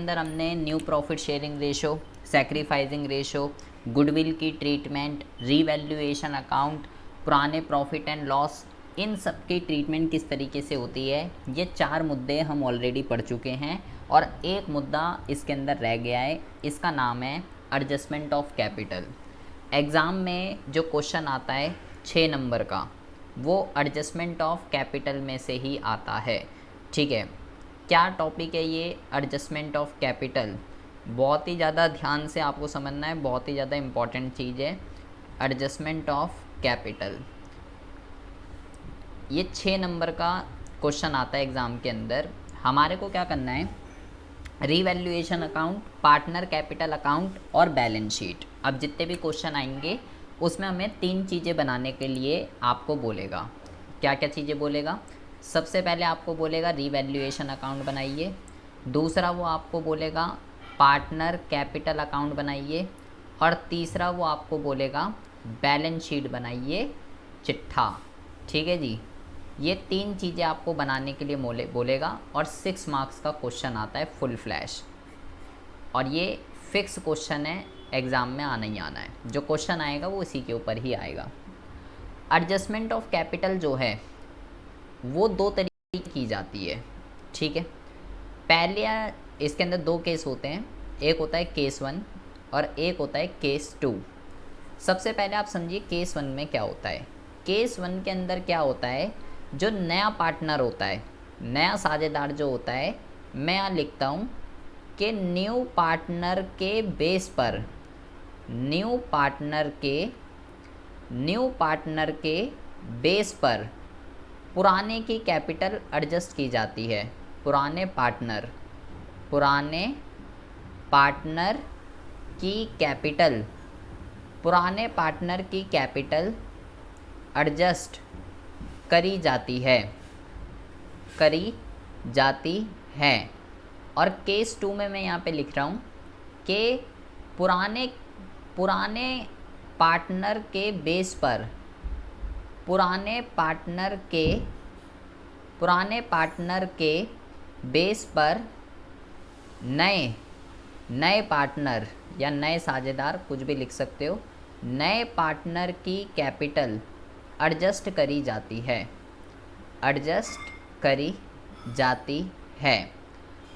अंदर हमने new profit sharing ratio, sacrificing ratio, goodwill की ट्रीटमेंट, रीवैल्यूएशन अकाउंट, पुराने प्रॉफिट एंड लॉस, इन सब की ट्रीटमेंट किस तरीके से होती है, ये 4 मुद्दे हम ऑलरेडी पढ़ चुके हैं। और एक मुद्दा इसके अंदर रह गया है, इसका नाम है एडजस्टमेंट ऑफ कैपिटल। एग्ज़ाम में जो क्वेश्चन आता है 6 नंबर का, वो एडजस्टमेंट ऑफ कैपिटल में से ही आता है। ठीक है, क्या टॉपिक है ये एडजस्टमेंट ऑफ कैपिटल? बहुत ही ज़्यादा ध्यान से आपको समझना है, बहुत ही ज़्यादा इम्पॉर्टेंट चीज़ है एडजस्टमेंट ऑफ कैपिटल। ये 6 नंबर का क्वेश्चन आता है एग्ज़ाम के अंदर। हमारे को क्या करना है, revaluation account, partner capital account और बैलेंस शीट। अब जितने भी क्वेश्चन आएंगे उसमें हमें 3 चीज़ें बनाने के लिए आपको बोलेगा। क्या क्या चीज़ें बोलेगा? सबसे पहले आपको बोलेगा रीवैल्यूएशन अकाउंट बनाइए, दूसरा वो आपको बोलेगा पार्टनर कैपिटल अकाउंट बनाइए, और तीसरा वो आपको बोलेगा बैलेंस शीट बनाइए चिट्ठा। ठीक है जी, ये 3 चीज़ें आपको बनाने के लिए बोलेगा। और 6 मार्क्स का क्वेश्चन आता है फुल फ्लैश, और ये फिक्स क्वेश्चन है, एग्ज़ाम में आना ही आना है। जो क्वेश्चन आएगा वो इसी के ऊपर ही आएगा। एडजस्टमेंट ऑफ कैपिटल जो है वो 2 तरीके की जाती है। ठीक है, पहले इसके अंदर 2 केस होते हैं, एक होता है केस 1 और एक होता है केस 2। सबसे पहले आप समझिए केस 1 में क्या होता है। केस 1 के अंदर क्या होता है, जो नया पार्टनर होता है, नया साझेदार जो होता है, मैं यहाँ लिखता हूँ कि न्यू पार्टनर के बेस पर, न्यू पार्टनर के बेस पर पुराने की कैपिटल एडजस्ट की जाती है। पुराने पार्टनर की कैपिटल एडजस्ट करी जाती है। और केस 2 में मैं यहाँ पे लिख रहा हूँ कि पुराने पार्टनर के बेस पर, पुराने पार्टनर के बेस पर नए पार्टनर या नए साझेदार, कुछ भी लिख सकते हो, नए पार्टनर की कैपिटल एडजस्ट करी जाती है।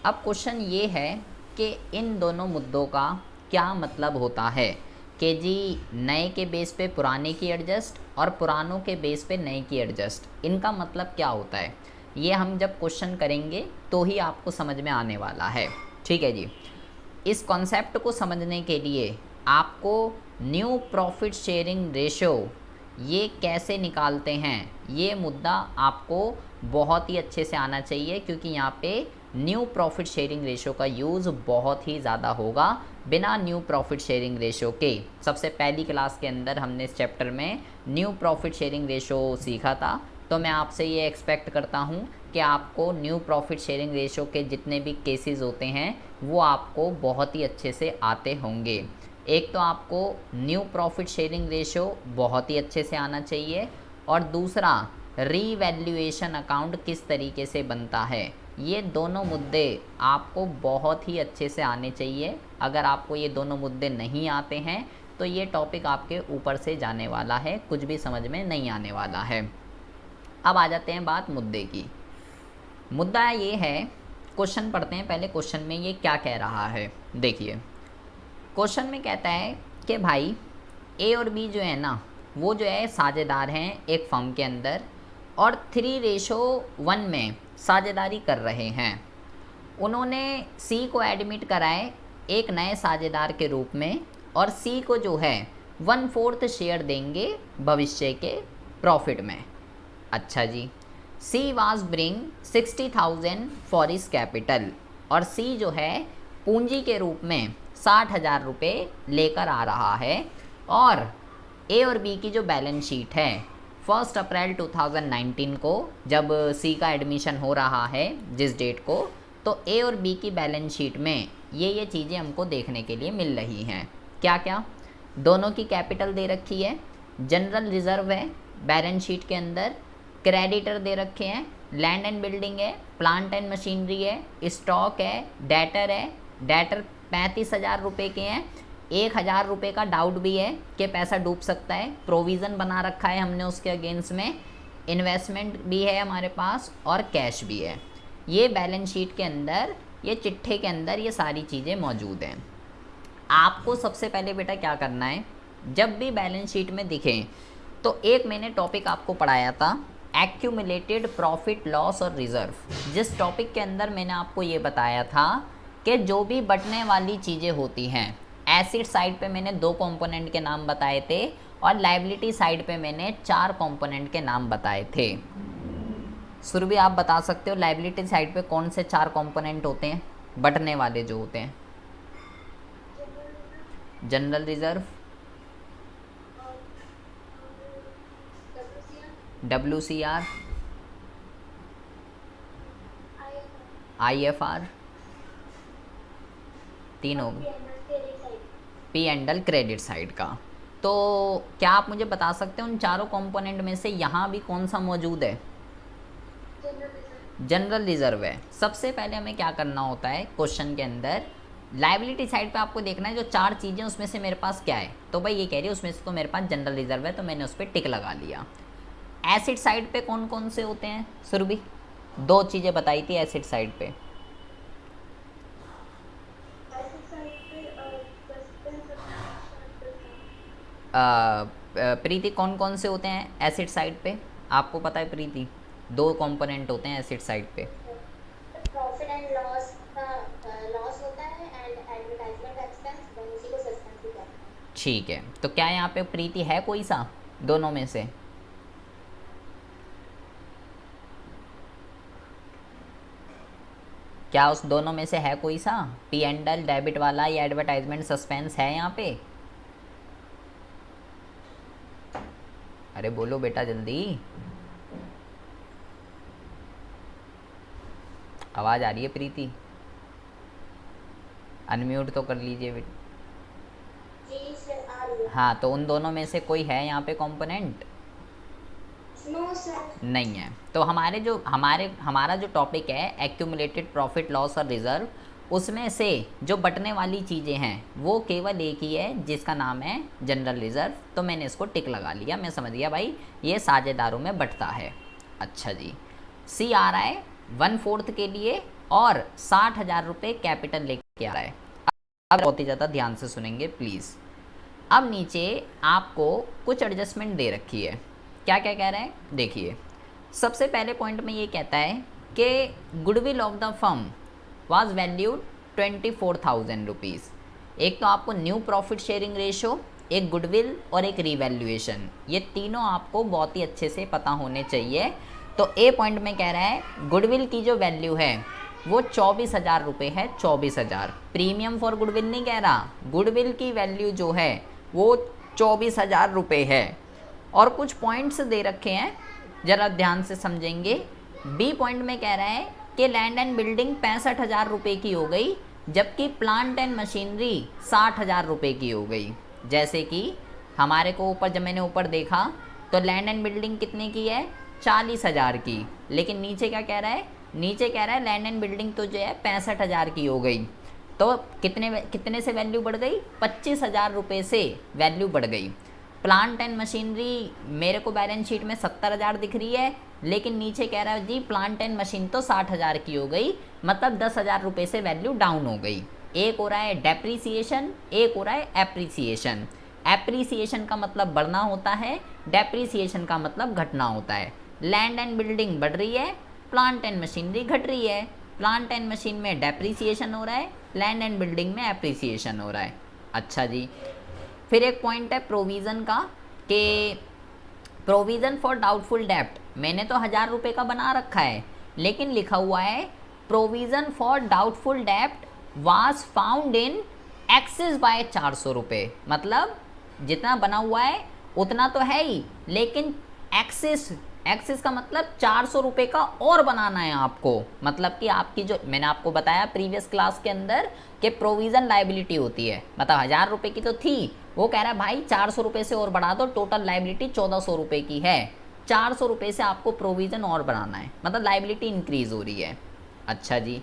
अब क्वेश्चन ये है कि इन दोनों मुद्दों का क्या मतलब होता है कि जी नए के बेस पे पुराने की एडजस्ट और पुरानों के बेस पे नए की एडजस्ट, इनका मतलब क्या होता है, ये हम जब क्वेश्चन करेंगे तो ही आपको समझ में आने वाला है। ठीक है जी, इस कॉन्सेप्ट को समझने के लिए आपको न्यू प्रॉफिट शेयरिंग रेशो ये कैसे निकालते हैं, ये मुद्दा आपको बहुत ही अच्छे से आना चाहिए, क्योंकि यहाँ पे न्यू प्रॉफिट शेयरिंग रेशो का यूज़ बहुत ही ज़्यादा होगा। बिना न्यू प्रॉफिट शेयरिंग रेशो के, सबसे पहली क्लास के अंदर हमने इस चैप्टर में न्यू प्रॉफिट शेयरिंग रेशो सीखा था, तो मैं आपसे ये एक्सपेक्ट करता हूँ कि आपको न्यू प्रॉफिट शेयरिंग रेशो के जितने भी केसेस होते हैं वो आपको बहुत ही अच्छे से आते होंगे। एक तो आपको न्यू प्रॉफिट शेयरिंग रेशो बहुत ही अच्छे से आना चाहिए, और दूसरा रीवैल्यूएशन अकाउंट किस तरीके से बनता है, ये दोनों मुद्दे आपको बहुत ही अच्छे से आने चाहिए। अगर आपको ये दोनों मुद्दे नहीं आते हैं तो ये टॉपिक आपके ऊपर से जाने वाला है, कुछ भी समझ में नहीं आने वाला है। अब आ जाते हैं बात मुद्दे की। मुद्दा ये है, क्वेश्चन पढ़ते हैं पहले, क्वेश्चन में ये क्या कह रहा है। देखिए क्वेश्चन में कहता है कि भाई ए और बी जो है ना, वो जो है साझेदार हैं एक फर्म के अंदर, और 3:1 में साझेदारी कर रहे हैं। उन्होंने सी को एडमिट कराए एक नए साझेदार के रूप में, और सी को जो है 1/4 शेयर देंगे भविष्य के प्रॉफिट में। अच्छा जी, सी वाज ब्रिंग 60,000 फॉर इस कैपिटल, और सी जो है पूंजी के रूप में 60,000 रुपये लेकर आ रहा है। और ए और बी की जो बैलेंस शीट है, 1 अप्रैल 2019 को जब सी का एडमिशन हो रहा है जिस डेट को, तो ए और बी की बैलेंस शीट में ये चीज़ें हमको देखने के लिए मिल रही हैं। क्या क्या? दोनों की कैपिटल दे रखी है, जनरल रिजर्व है बैलेंस शीट के अंदर, क्रेडिटर दे रखे हैं, लैंड एंड बिल्डिंग है, प्लांट एंड मशीनरी है, स्टॉक है, डेटर है, डेटर 35,000 रुपये के हैं, 1,000 रुपये का डाउट भी है कि पैसा डूब सकता है, प्रोविज़न बना रखा है हमने उसके अगेंस्ट में, इन्वेस्टमेंट भी है हमारे पास और कैश भी है। ये बैलेंस शीट के अंदर, ये चिट्ठे के अंदर ये सारी चीज़ें मौजूद हैं। आपको सबसे पहले बेटा क्या करना है, जब भी बैलेंस शीट में दिखें तो एक मैंने टॉपिक आपको पढ़ाया था, एक्यूमुलेटेड प्रॉफिट लॉस और रिज़र्व। जिस टॉपिक के अंदर मैंने आपको ये बताया था कि जो भी बटने वाली चीज़ें होती हैं, एसिड साइड पे मैंने 2 कंपोनेंट के नाम बताए थे और लायबिलिटी साइड पे मैंने 4 कंपोनेंट के नाम बताए थे। सुरभि आप बता सकते हो लायबिलिटी साइड पे कौन से 4 कंपोनेंट होते हैं बटने वाले जो होते हैं? जनरल रिजर्व, WCR, IFR, तीन हो गए, P&L क्रेडिट साइड का। तो क्या आप मुझे बता सकते हैं उन चारों कंपोनेंट में से यहाँ भी कौन सा मौजूद है? जनरल रिजर्व है। सबसे पहले हमें क्या करना होता है क्वेश्चन के अंदर, लायबिलिटी साइड पे आपको देखना है जो 4 चीज़ें उसमें से मेरे पास क्या है, तो भाई ये कह रही है उसमें से तो मेरे पास जनरल रिजर्व है, तो मैंने उस पर टिक लगा लिया। एसिड साइड पे कौन कौन से होते हैं सुरभि? 2 चीज़ें बताई थी एसिड साइड पे। प्रीति कौन कौन से होते हैं एसिड साइड पे? आपको पता है प्रीति? 2 कंपोनेंट होते हैं एसिड साइड पे। प्रॉफिट एंड लॉस का लॉस होता है एंड एडवर्टाइजमेंट एक्सपेंस, दोनों उसी को सस्पेंस भी कहते हैं। ठीक है, तो क्या यहाँ पे प्रीति है कोई सा दोनों में से? क्या उस दोनों में से है कोई सा? P&L डेबिट वाला या एडवर्टाइजमेंट सस्पेंस है यहाँ पे? अरे बोलो बेटा जल्दी, आवाज़ आ रही है प्रीति? अनम्यूट तो कर लीजिए बेटा। जी सर आ रही है। हाँ, तो उन दोनों में से कोई है यहाँ पे कंपोनेंट? नो सर, नहीं है। तो हमारा जो टॉपिक है एक्यूमुलेटेड प्रॉफिट लॉस और रिजर्व, उसमें से जो बटने वाली चीज़ें हैं वो केवल एक ही है जिसका नाम है जनरल रिजर्व। तो मैंने इसको टिक लगा लिया, मैं समझ गया भाई ये साझेदारों में बटता है। अच्छा जी, सी आ रहा है 1/4 के लिए और 60,000 रुपये कैपिटल लेके आ रहा है। अब बहुत ही ज़्यादा ध्यान से सुनेंगे प्लीज़। अब नीचे आपको कुछ एडजस्टमेंट दे रखी है, क्या क्या कह रहे हैं देखिए। सबसे पहले पॉइंट में ये कहता है कि goodwill of the firm was valued 24,000 rupees. एक तो आपको न्यू प्रॉफिट शेयरिंग रेशो, एक गुडविल और एक रीवैल्यूएशन, ये तीनों आपको बहुत ही अच्छे से पता होने चाहिए। तो ए पॉइंट में कह रहा है गुडविल की जो वैल्यू है वो 24,000 रुपये है, 24,000। प्रीमियम फॉर गुडविल नहीं कह रहा, गुडविल की वैल्यू जो है वो 24,000 रुपये है। और कुछ पॉइंट्स दे रखे हैं, ज़रा ध्यान से समझेंगे। बी पॉइंट में कह रहा है कि लैंड एंड बिल्डिंग 65,000 रुपये की हो गई, जबकि प्लांट एंड मशीनरी 60,000 रुपये की हो गई। जैसे कि हमारे को ऊपर, जब मैंने ऊपर देखा तो लैंड एंड बिल्डिंग कितने की है? 40,000 की, लेकिन नीचे क्या कह रहा है? नीचे कह रहा है लैंड एंड बिल्डिंग तो जो है 65,000 की हो गई। तो कितने से वैल्यू बढ़ गई? 25,000 रुपये से वैल्यू बढ़ गई। प्लांट एंड मशीनरी मेरे को बैलेंस शीट में 70,000 दिख रही है, लेकिन नीचे कह रहा है जी प्लांट एंड मशीन तो 60,000 की हो गई, मतलब 10,000 रुपये से वैल्यू डाउन हो गई। एक हो रहा है डेप्रीसिएशन, एक हो रहा है एप्रीसिएशन। एप्रीसिएशन का मतलब बढ़ना होता है, डेप्रीसिएशन का मतलब घटना होता है। लैंड एंड बिल्डिंग बढ़ रही है, प्लांट एंड मशीनरी घट रही है। प्लांट एंड मशीन में डेप्रीसिएशन हो रहा है, लैंड एंड बिल्डिंग में एप्रीसिएशन हो रहा है। अच्छा जी, फिर एक पॉइंट है प्रोविज़न का, कि प्रोविज़न फॉर डाउटफुल डेप्ट मैंने तो 1,000 रुपये का बना रखा है, लेकिन लिखा हुआ है प्रोविज़न फॉर डाउटफुल डेप्ट was found in excess by 400 रुपये। मतलब जितना बना हुआ है उतना तो है ही, लेकिन एक्सेस का मतलब 400 रुपये का और बनाना है आपको। मतलब कि आपकी जो मैंने आपको बताया प्रीवियस क्लास के अंदर कि प्रोविज़न लायबिलिटी होती है, मतलब 1,000 रुपये की तो थी, वो कह रहा है भाई 400 रुपये से और बढ़ा दो, टोटल लायबिलिटी 1,400 रुपये की है। 400 रुपये से आपको प्रोविज़न और बढ़ाना है, मतलब लायबिलिटी इंक्रीज़ हो रही है। अच्छा जी,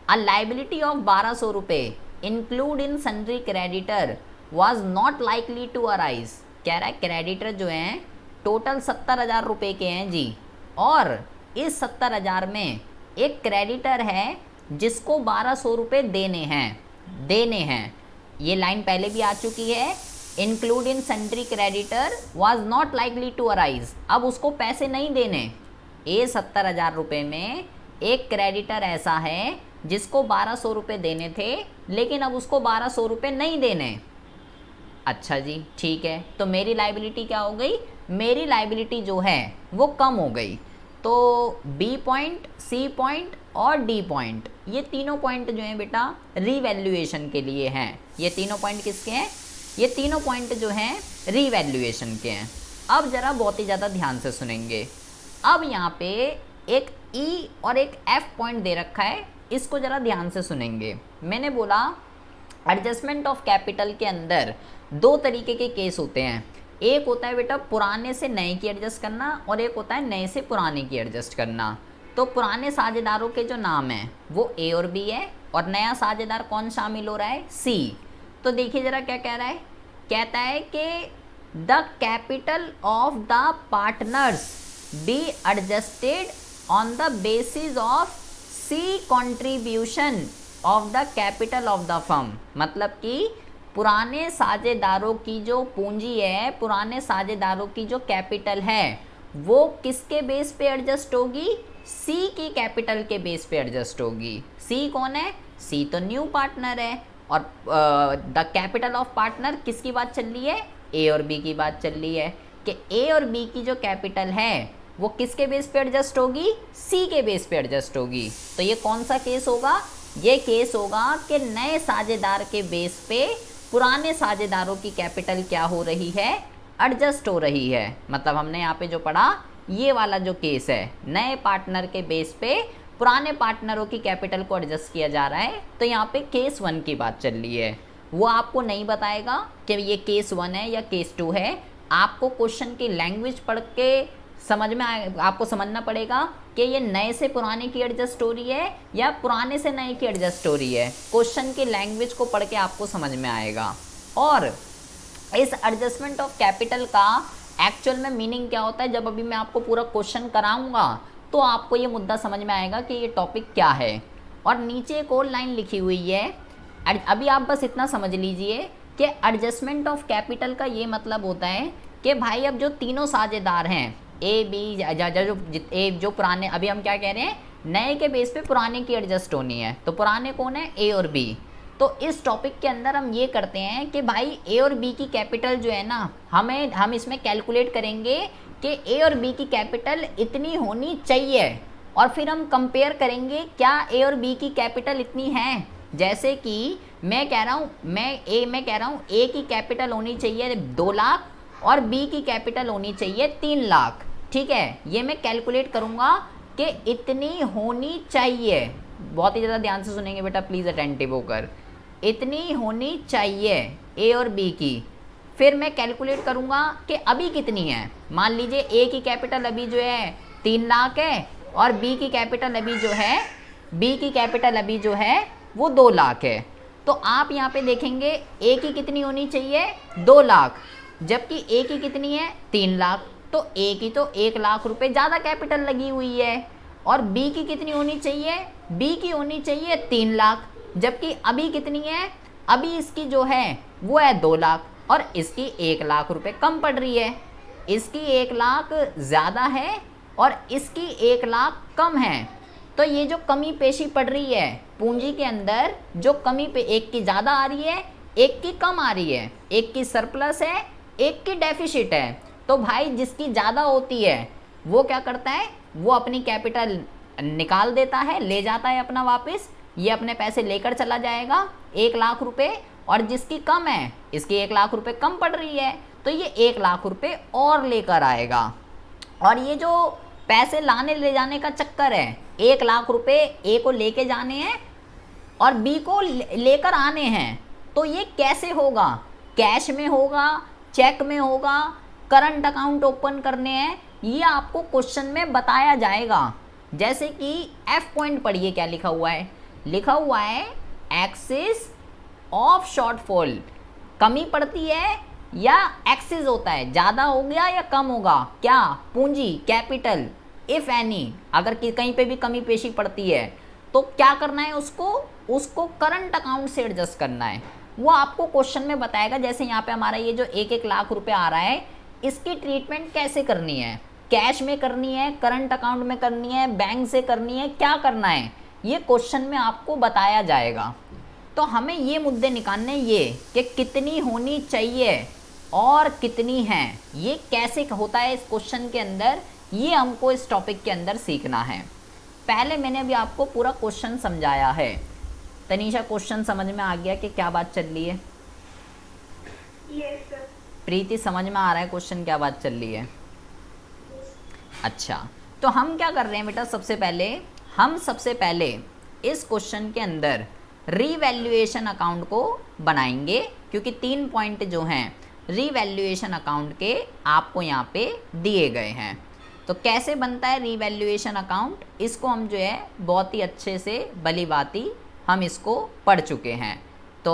अ लाइबिलिटी ऑफ 1200 रुपये include in sundry creditor was not likely to arise. कह रहा है क्रेडिटर जो हैं टोटल 70,000 रुपये के हैं जी, और इस 70,000 में एक क्रेडिटर है जिसको 1200 रुपये देने हैं। ये लाइन पहले भी आ चुकी है, include in sundry creditor was not likely to arise. अब उसको पैसे नहीं देने, ये 70,000 रुपये में एक क्रेडिटर ऐसा है जिसको 1200 रुपये देने थे, लेकिन अब उसको 1200 रुपये नहीं देने। अच्छा जी ठीक है, तो मेरी लाइबिलिटी क्या हो गई? मेरी लाइबिलिटी जो है वो कम हो गई। तो बी पॉइंट, सी पॉइंट और डी पॉइंट, ये तीनों पॉइंट जो हैं बेटा रीवैल्यूएशन के लिए हैं। ये तीनों पॉइंट किसके हैं? ये तीनों पॉइंट जो हैं रीवैल्यूएशन के हैं। अब ज़रा बहुत ही ज़्यादा ध्यान से सुनेंगे। अब यहाँ पे एक ई और एक एफ पॉइंट दे रखा है, इसको ज़रा ध्यान से सुनेंगे। मैंने बोला एडजस्टमेंट ऑफ कैपिटल के अंदर दो तरीके के केस होते हैं। एक होता है बेटा पुराने से नए की एडजस्ट करना, और एक होता है नए से पुराने की एडजस्ट करना। तो पुराने साझेदारों के जो नाम हैं वो ए और बी है, और नया साझेदार कौन शामिल हो रहा है? सी। तो देखिए ज़रा क्या कह रहा है, कहता है कि the capital of the partners be adjusted on the basis of C contribution of the capital of the firm. मतलब कि पुराने साझेदारों की जो पूंजी है, पुराने साझेदारों की जो कैपिटल है, वो किसके बेस पे एडजस्ट होगी? सी की कैपिटल के बेस पे एडजस्ट होगी। सी कौन है? सी तो न्यू पार्टनर है, और द कैपिटल ऑफ पार्टनर किसकी बात चल रही है? ए और बी की बात चल रही है कि ए और बी की जो कैपिटल है वो किसके बेस पे एडजस्ट होगी? सी के बेस पे एडजस्ट होगी। तो ये कौन सा केस होगा? ये केस होगा कि नए साझेदार के बेस पे पुराने साझेदारों की कैपिटल क्या हो रही है? एडजस्ट हो रही है। मतलब हमने यहाँ पे जो पढ़ा ये वाला जो केस है, नए पार्टनर के बेस पे पुराने पार्टनरों की कैपिटल को एडजस्ट किया जा रहा है। तो यहाँ पे केस 1 की बात चल रही है। वो आपको नहीं बताएगा कि ये केस 1 है या केस 2 है। आपको क्वेश्चन की लैंग्वेज पढ़ के समझ में आपको समझना पड़ेगा कि ये नए से पुराने की एडजस्ट हो रही है या पुराने से नए की एडजस्ट हो रही है। क्वेश्चन की लैंग्वेज को पढ़ के आपको समझ में आएगा। और इस एडजस्टमेंट ऑफ कैपिटल का एक्चुअल में मीनिंग क्या होता है, जब अभी मैं आपको पूरा क्वेश्चन कराऊंगा तो आपको ये मुद्दा समझ में आएगा कि ये टॉपिक क्या है। और नीचे एक और लाइन लिखी हुई है, अभी आप बस इतना समझ लीजिए कि एडजस्टमेंट ऑफ कैपिटल का ये मतलब होता है कि भाई अब जो तीनों साझेदार हैं ए बी, जो पुराने, अभी हम क्या कह रहे हैं, नए के बेस पे पुराने की एडजस्ट होनी है। तो पुराने कौन है? ए और बी। तो इस टॉपिक के अंदर हम ये करते हैं कि भाई ए और बी की कैपिटल जो है ना, हम इसमें कैलकुलेट करेंगे कि ए और बी की कैपिटल इतनी होनी चाहिए, और फिर हम कंपेयर करेंगे क्या ए और बी की कैपिटल इतनी है। जैसे कि मैं कह रहा हूँ ए की कैपिटल होनी चाहिए 2 लाख और बी की कैपिटल होनी चाहिए 3 लाख। ठीक है, ये मैं कैलकुलेट करूँगा कि इतनी होनी चाहिए। बहुत ही ज़्यादा ध्यान से सुनेंगे बेटा, प्लीज़ अटेंटिव होकर। इतनी होनी चाहिए ए और बी की। फिर मैं कैलकुलेट करूँगा कि अभी कितनी है। मान लीजिए ए की कैपिटल अभी जो है 3 लाख है, और बी की कैपिटल अभी जो है वो 2 लाख है। तो आप यहाँ पे देखेंगे ए की कितनी होनी चाहिए? 2 लाख, जबकि ए की कितनी है? 3 लाख। तो ए की तो 1 लाख रुपए ज़्यादा कैपिटल लगी हुई है। और बी की कितनी होनी चाहिए? बी की होनी चाहिए 3 लाख, जबकि अभी कितनी है? अभी इसकी जो है वो है 2 लाख, और इसकी 1 लाख रुपए कम पड़ रही है। इसकी 1 लाख ज़्यादा है और इसकी 1 लाख कम है। तो ये जो कमी पेशी पड़ रही है पूंजी के अंदर, जो कमी पे एक की ज़्यादा आ रही है, एक की कम आ रही है, एक की सरप्लस है, एक की डेफिसिट है। तो भाई जिसकी ज़्यादा होती है वो क्या करता है? वो अपनी कैपिटल निकाल देता है, ले जाता है अपना वापस, ये अपने पैसे लेकर चला जाएगा 1 लाख रुपए। और जिसकी कम है, इसकी 1 लाख रुपए कम पड़ रही है, तो ये 1 लाख रुपए और लेकर आएगा। और ये जो पैसे लाने ले जाने का चक्कर है, 1 लाख रुपए ए को लेके जाने हैं और बी को लेकर आने हैं, तो ये कैसे होगा? कैश में होगा, चेक में होगा, करंट अकाउंट ओपन करने हैं, ये आपको क्वेश्चन में बताया जाएगा। जैसे कि एफ पॉइंट पढ़िए क्या लिखा हुआ है, लिखा हुआ है एक्सिस ऑफ शॉर्टफॉल, कमी पड़ती है या एक्सिस होता है, ज़्यादा हो गया या कम होगा, क्या पूंजी कैपिटल, इफ़ एनी, अगर कहीं पे भी कमी पेशी पड़ती है तो क्या करना है, उसको करंट अकाउंट से एडजस्ट करना है। वो आपको क्वेश्चन में बताएगा। जैसे यहाँ पे हमारा ये जो 1-1 लाख रुपए आ रहा है, इसकी ट्रीटमेंट कैसे करनी है, कैश में करनी है, करंट अकाउंट में करनी है, बैंक से करनी है, क्या करना है, ये क्वेश्चन में आपको बताया जाएगा। तो हमें ये मुद्दे निकालने, ये कि कितनी होनी चाहिए और कितनी है, ये कैसे होता है इस क्वेश्चन के अंदर, ये हमको इस टॉपिक के अंदर सीखना है। पहले मैंने अभी आपको पूरा क्वेश्चन समझाया है। तनीषा, क्वेश्चन समझ में आ गया कि क्या बात चल रही है? Yes sir. प्रीति, समझ में आ रहा है क्वेश्चन क्या बात चल रही है? अच्छा, तो हम क्या कर रहे हैं बेटा, सबसे पहले इस क्वेश्चन के अंदर रीवैल्यूएशन अकाउंट को बनाएंगे, क्योंकि 3 पॉइंट जो हैं रीवैल्यूएशन अकाउंट के आपको यहाँ पे दिए गए हैं। तो कैसे बनता है रीवैल्यूएशन अकाउंट, इसको हम जो है बहुत ही अच्छे से भली भांति हम इसको पढ़ चुके हैं। तो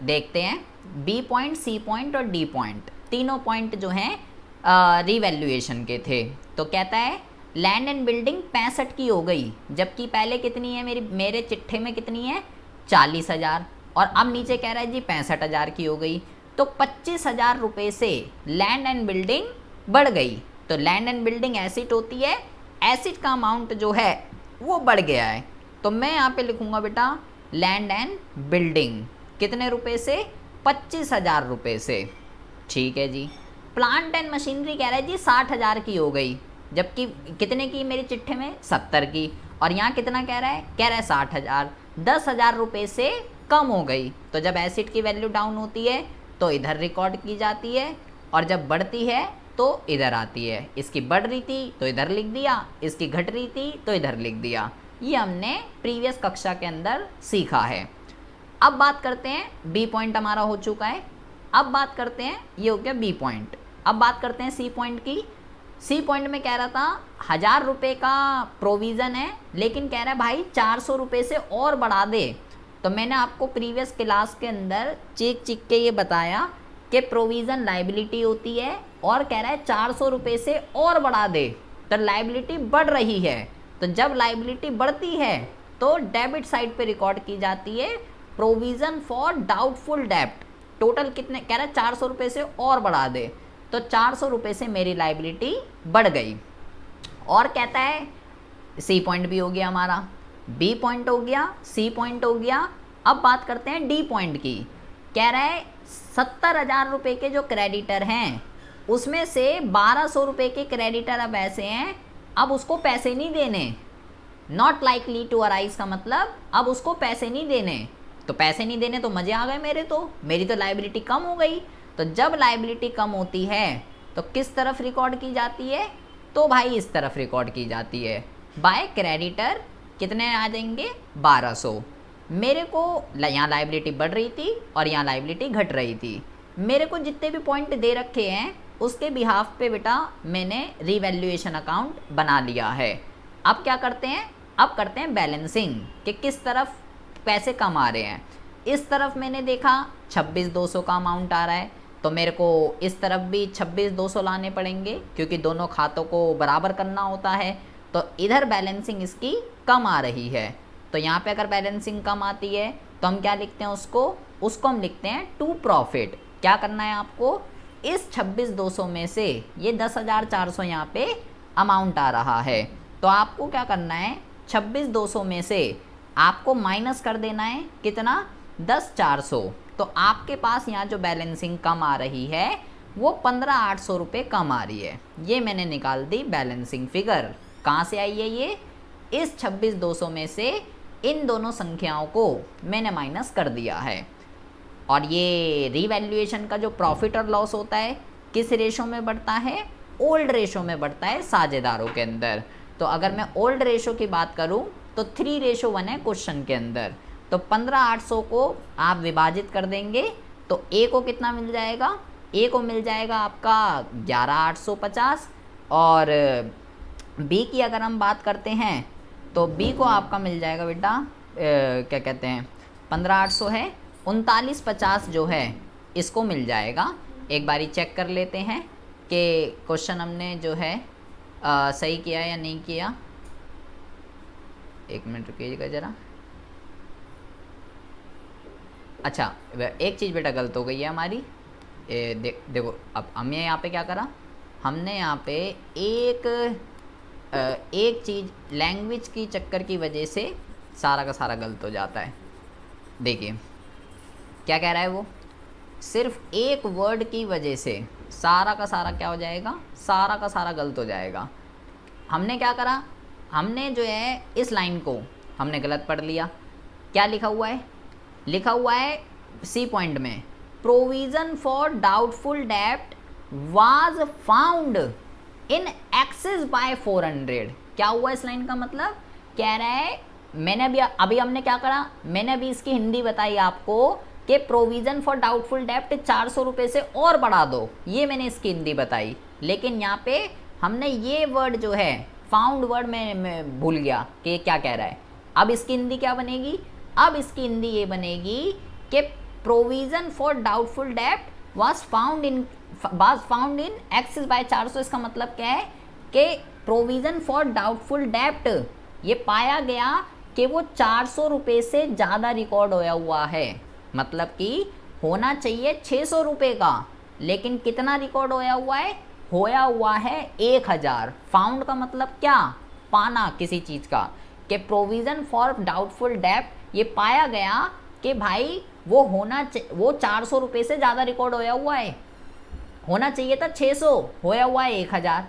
देखते हैं, बी पॉइंट, सी पॉइंट और डी पॉइंट, तीनों पॉइंट जो हैं रीवैल्यूएशन के थे। तो कहता है लैंड एंड बिल्डिंग 65 की हो गई, जबकि पहले कितनी है, मेरे चिट्ठे में कितनी है, 40,000, और अब नीचे कह रहा है जी 65,000 की हो गई। तो 25,000 रुपये से लैंड एंड बिल्डिंग बढ़ गई। तो लैंड एंड बिल्डिंग एसिड होती है, एसिड का अमाउंट जो है वो बढ़ गया है। तो मैं यहाँ पे लिखूँगा बेटा लैंड एंड बिल्डिंग कितने रुपए से, 25,000 रुपये से। ठीक है जी। प्लांट एंड मशीनरी कह रहा है जी 60,000 की हो गई, जबकि कितने की मेरी चिट्ठे में, 70 की, और यहाँ कितना कह रहा है 60,000, 10,000 रुपये से कम हो गई। तो जब एसिड की वैल्यू डाउन होती है तो इधर रिकॉर्ड की जाती है, और जब बढ़ती है तो इधर आती है। इसकी बढ़ रही थी तो इधर लिख दिया, इसकी घट रही थी तो इधर लिख दिया। ये हमने प्रीवियस कक्षा के अंदर सीखा है। अब बात करते हैं, बी पॉइंट हमारा हो चुका है। अब बात करते हैं, ये हो गया बी पॉइंट। अब बात करते हैं सी पॉइंट की। सी पॉइंट में कह रहा था 1,000 रुपये का प्रोविज़न है, लेकिन कह रहा है भाई 400 रुपये से और बढ़ा दे। तो मैंने आपको प्रीवियस क्लास के अंदर चीख के ये बताया कि प्रोविज़न लाइबिलिटी होती है, और कह रहा है 400 रुपये से और बढ़ा दे, तो लाइबिलिटी बढ़ रही है। तो जब लाइबिलिटी बढ़ती है तो डेबिट साइड पे रिकॉर्ड की जाती है प्रोविज़न फॉर डाउटफुल डेब्ट। टोटल कितने कह रहा है, 400 रुपये से और बढ़ा दे, तो 400 रुपये से मेरी लाइबिलिटी बढ़ गई। और कहता है सी पॉइंट भी हो गया हमारा, बी पॉइंट हो गया, सी पॉइंट हो गया। अब बात करते हैं डी पॉइंट की। कह रहा है 70,000 रुपये के जो क्रेडिटर हैं उसमें से 1,200 रुपये के क्रेडिटर अब ऐसे हैं, अब उसको पैसे नहीं देने, नॉट लाइकली टू अराइज का मतलब अब उसको पैसे नहीं देने। तो पैसे नहीं देने तो मज़े आ गए मेरे, तो मेरी तो लाइबिलिटी कम हो गई। तो जब लाइबिलिटी कम होती है तो किस तरफ रिकॉर्ड की जाती है, तो भाई इस तरफ रिकॉर्ड की जाती है। बाय क्रेडिटर कितने आ जाएंगे, 1,200। मेरे को यहाँ लाइबिलिटी बढ़ रही थी और यहाँ लाइबिलिटी घट रही थी। मेरे को जितने भी पॉइंट दे रखे हैं उसके बिहाफ पे बेटा मैंने रीवैल्यूएशन अकाउंट बना लिया है। अब क्या करते हैं, अब करते हैं बैलेंसिंग कि किस तरफ पैसे कम आ रहे हैं। इस तरफ मैंने देखा 26,200 का अमाउंट आ रहा है, तो मेरे को इस तरफ भी 26,200 लाने पड़ेंगे, क्योंकि दोनों खातों को बराबर करना होता है। तो इधर बैलेंसिंग इसकी कम आ रही है, तो यहाँ पे अगर बैलेंसिंग कम आती है तो हम क्या लिखते हैं, उसको हम लिखते हैं टू प्रॉफिट। क्या करना है आपको, इस 26,200 में से ये 10,400 यहाँ पे अमाउंट आ रहा है, तो आपको क्या करना है, 26,200 में से आपको माइनस कर देना है कितना, 10,400। तो आपके पास यहाँ जो बैलेंसिंग कम आ रही है वो 15,800 रुपये कम आ रही है। ये मैंने निकाल दी बैलेंसिंग फिगर। कहाँ से आई है ये, इस 26,200 में से इन दोनों संख्याओं को मैंने माइनस कर दिया है। और ये रीवैल्यूएशन का जो प्रॉफिट और लॉस होता है किस रेशो में बढ़ता है, ओल्ड रेशो में बढ़ता है साझेदारों के अंदर। तो अगर मैं ओल्ड रेशो की बात करूं तो 3:1 है क्वेश्चन के अंदर। तो 15,800 को आप विभाजित कर देंगे तो ए को कितना मिल जाएगा, ए को मिल जाएगा आपका 11,850, और बी की अगर हम बात करते हैं तो बी को आपका मिल जाएगा बेटा क्या कहते हैं 15,800 है, 3950 जो है इसको मिल जाएगा। एक बारी चेक कर लेते हैं कि क्वेश्चन हमने जो है सही किया या नहीं किया। एक मिनट रुकिएगा ज़रा। अच्छा, एक चीज़ बेटा गलत हो गई है हमारी। देखो अब हमने यहाँ पे क्या करा, हमने यहाँ पे एक चीज़ लैंग्वेज की चक्कर की वजह से सारा का सारा गलत हो जाता है। देखिए क्या कह रहा है वो, सिर्फ एक वर्ड की वजह से सारा का सारा क्या हो जाएगा, सारा का सारा गलत हो जाएगा। हमने क्या करा, हमने जो है इस लाइन को हमने गलत पढ़ लिया। क्या लिखा हुआ है, लिखा हुआ है सी पॉइंट में, प्रोविज़न फॉर डाउटफुल डेब्ट was found in excess by 400। क्या हुआ इस लाइन का मतलब, कह रहा है मैंने अभी हमने क्या करा, मैंने अभी इसकी हिंदी बताई आपको कि प्रोविज़न फॉर डाउटफुल डेब्ट 400 रुपये से और बढ़ा दो, ये मैंने इसकी हिंदी बताई। लेकिन यहाँ पे हमने ये वर्ड जो है फाउंड वर्ड में भूल गया कि क्या कह रहा है। अब इसकी हिंदी क्या बनेगी, अब इसकी हिंदी ये बनेगी कि प्रोविज़न फॉर डाउटफुल डेब्ट was found in excess by 400। इसका मतलब क्या है कि प्रोविज़न फॉर डाउटफुल डेब्ट ये पाया गया कि वो 400 रुपये से ज़्यादा रिकॉर्ड होया हुआ है। मतलब कि होना चाहिए 600 रुपये का, लेकिन कितना रिकॉर्ड होया हुआ है 1000। फाउंड का मतलब क्या, पाना किसी चीज़ का, कि प्रोविज़न फॉर डाउटफुल डेब्ट ये पाया गया कि भाई वो 400 रुपये से ज़्यादा रिकॉर्ड होया हुआ है, होना चाहिए था 600, होया हुआ है 1000।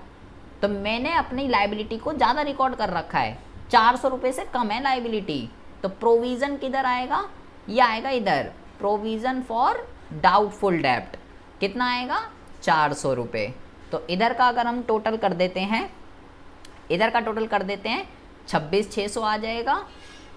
तो मैंने अपनी लाइबिलिटी को ज़्यादा रिकॉर्ड कर रखा है, 400 रुपये से कम है लाइबिलिटी। तो प्रोविज़न किधर आएगा, ये आएगा इधर, प्रोविज़न फॉर डाउटफुल डेब्ट कितना आएगा 400 रुपये। तो इधर का अगर हम टोटल कर देते हैं, इधर का टोटल कर देते हैं 26,600 आ जाएगा,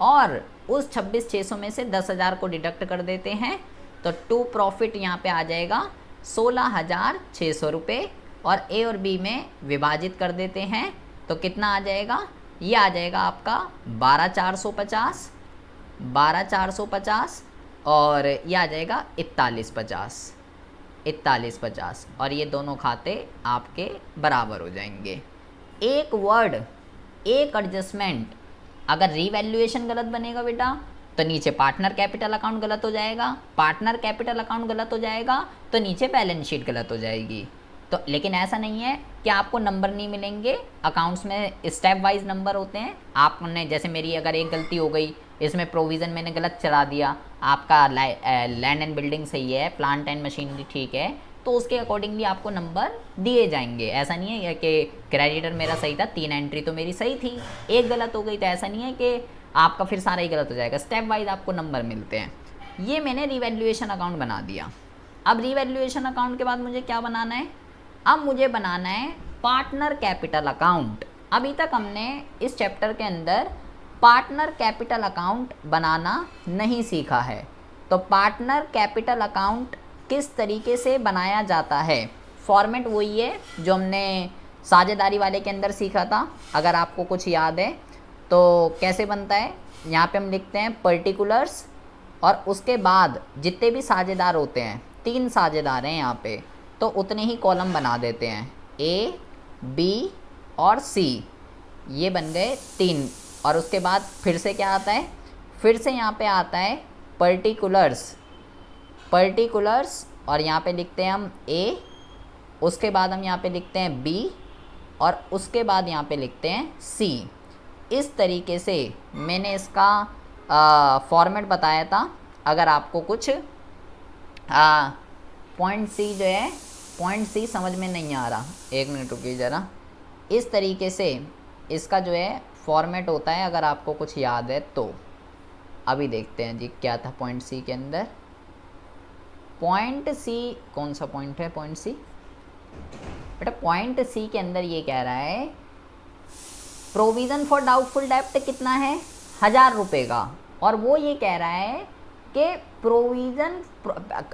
और उस 26,600 में से 10,000 को डिडक्ट कर देते हैं तो टू प्रॉफिट यहाँ पे आ जाएगा 16,600 रुपये, और ए और बी में विभाजित कर देते हैं तो कितना आ जाएगा, ये आ जाएगा आपका 12,450 और ये आ जाएगा 4150, और ये दोनों खाते आपके बराबर हो जाएंगे। एक वर्ड, एक एडजस्टमेंट, अगर रीवैल्यूएशन गलत बनेगा बेटा तो नीचे पार्टनर कैपिटल अकाउंट गलत हो जाएगा, पार्टनर कैपिटल अकाउंट गलत हो जाएगा तो नीचे बैलेंस शीट गलत हो जाएगी। तो लेकिन ऐसा नहीं है कि आपको नंबर नहीं मिलेंगे, अकाउंट्स में स्टेप वाइज नंबर होते हैं। आपने जैसे मेरी अगर एक गलती हो गई, इसमें प्रोविज़न मैंने गलत चला दिया, आपका लैंड एंड बिल्डिंग सही है, प्लांट एंड मशीनरी ठीक है, तो उसके अकॉर्डिंगली आपको नंबर दिए जाएंगे। ऐसा नहीं है कि क्रेडिटर मेरा सही था, 3 एंट्री तो मेरी सही थी, एक गलत हो गई, तो ऐसा नहीं है कि आपका फिर सारा ही गलत हो जाएगा। स्टेप वाइज आपको नंबर मिलते हैं। ये मैंने रिवैल्यूएशन अकाउंट बना दिया। अब रिवैल्यूएशन अकाउंट के बाद मुझे क्या बनाना है, अब मुझे बनाना है पार्टनर कैपिटल अकाउंट। अभी तक हमने इस चैप्टर के अंदर पार्टनर कैपिटल अकाउंट बनाना नहीं सीखा है। तो पार्टनर कैपिटल अकाउंट किस तरीके से बनाया जाता है, फॉर्मेट वही है जो हमने साझेदारी वाले के अंदर सीखा था। अगर आपको कुछ याद है तो कैसे बनता है, यहाँ पे हम लिखते हैं पर्टिकुलर्स, और उसके बाद जितने भी साझेदार होते हैं, 3 साझेदार हैं यहाँ पे, तो उतने ही कॉलम बना देते हैं, A, B और C, ये बन गए 3। और उसके बाद फिर से क्या आता है, फिर से यहाँ पे आता है पर्टिकुलर्स, और यहाँ पे लिखते हैं हम A, उसके बाद हम यहाँ पे लिखते हैं B, और उसके बाद यहाँ पे लिखते हैं C। इस तरीके से मैंने इसका फॉर्मेट बताया था। अगर आपको कुछ पॉइंट सी जो है, पॉइंट सी समझ में नहीं आ रहा, एक मिनट रुकिए ज़रा। इस तरीके से इसका जो है फॉर्मेट होता है, अगर आपको कुछ याद है तो। अभी देखते हैं जी क्या था पॉइंट सी के अंदर। पॉइंट सी कौन सा पॉइंट है, पॉइंट सी बेटा, पॉइंट सी के अंदर ये कह रहा है प्रोविज़न फॉर डाउटफुल डेब्ट कितना है 1000 रुपये का, और वो ये कह रहा है कि प्रोविज़न,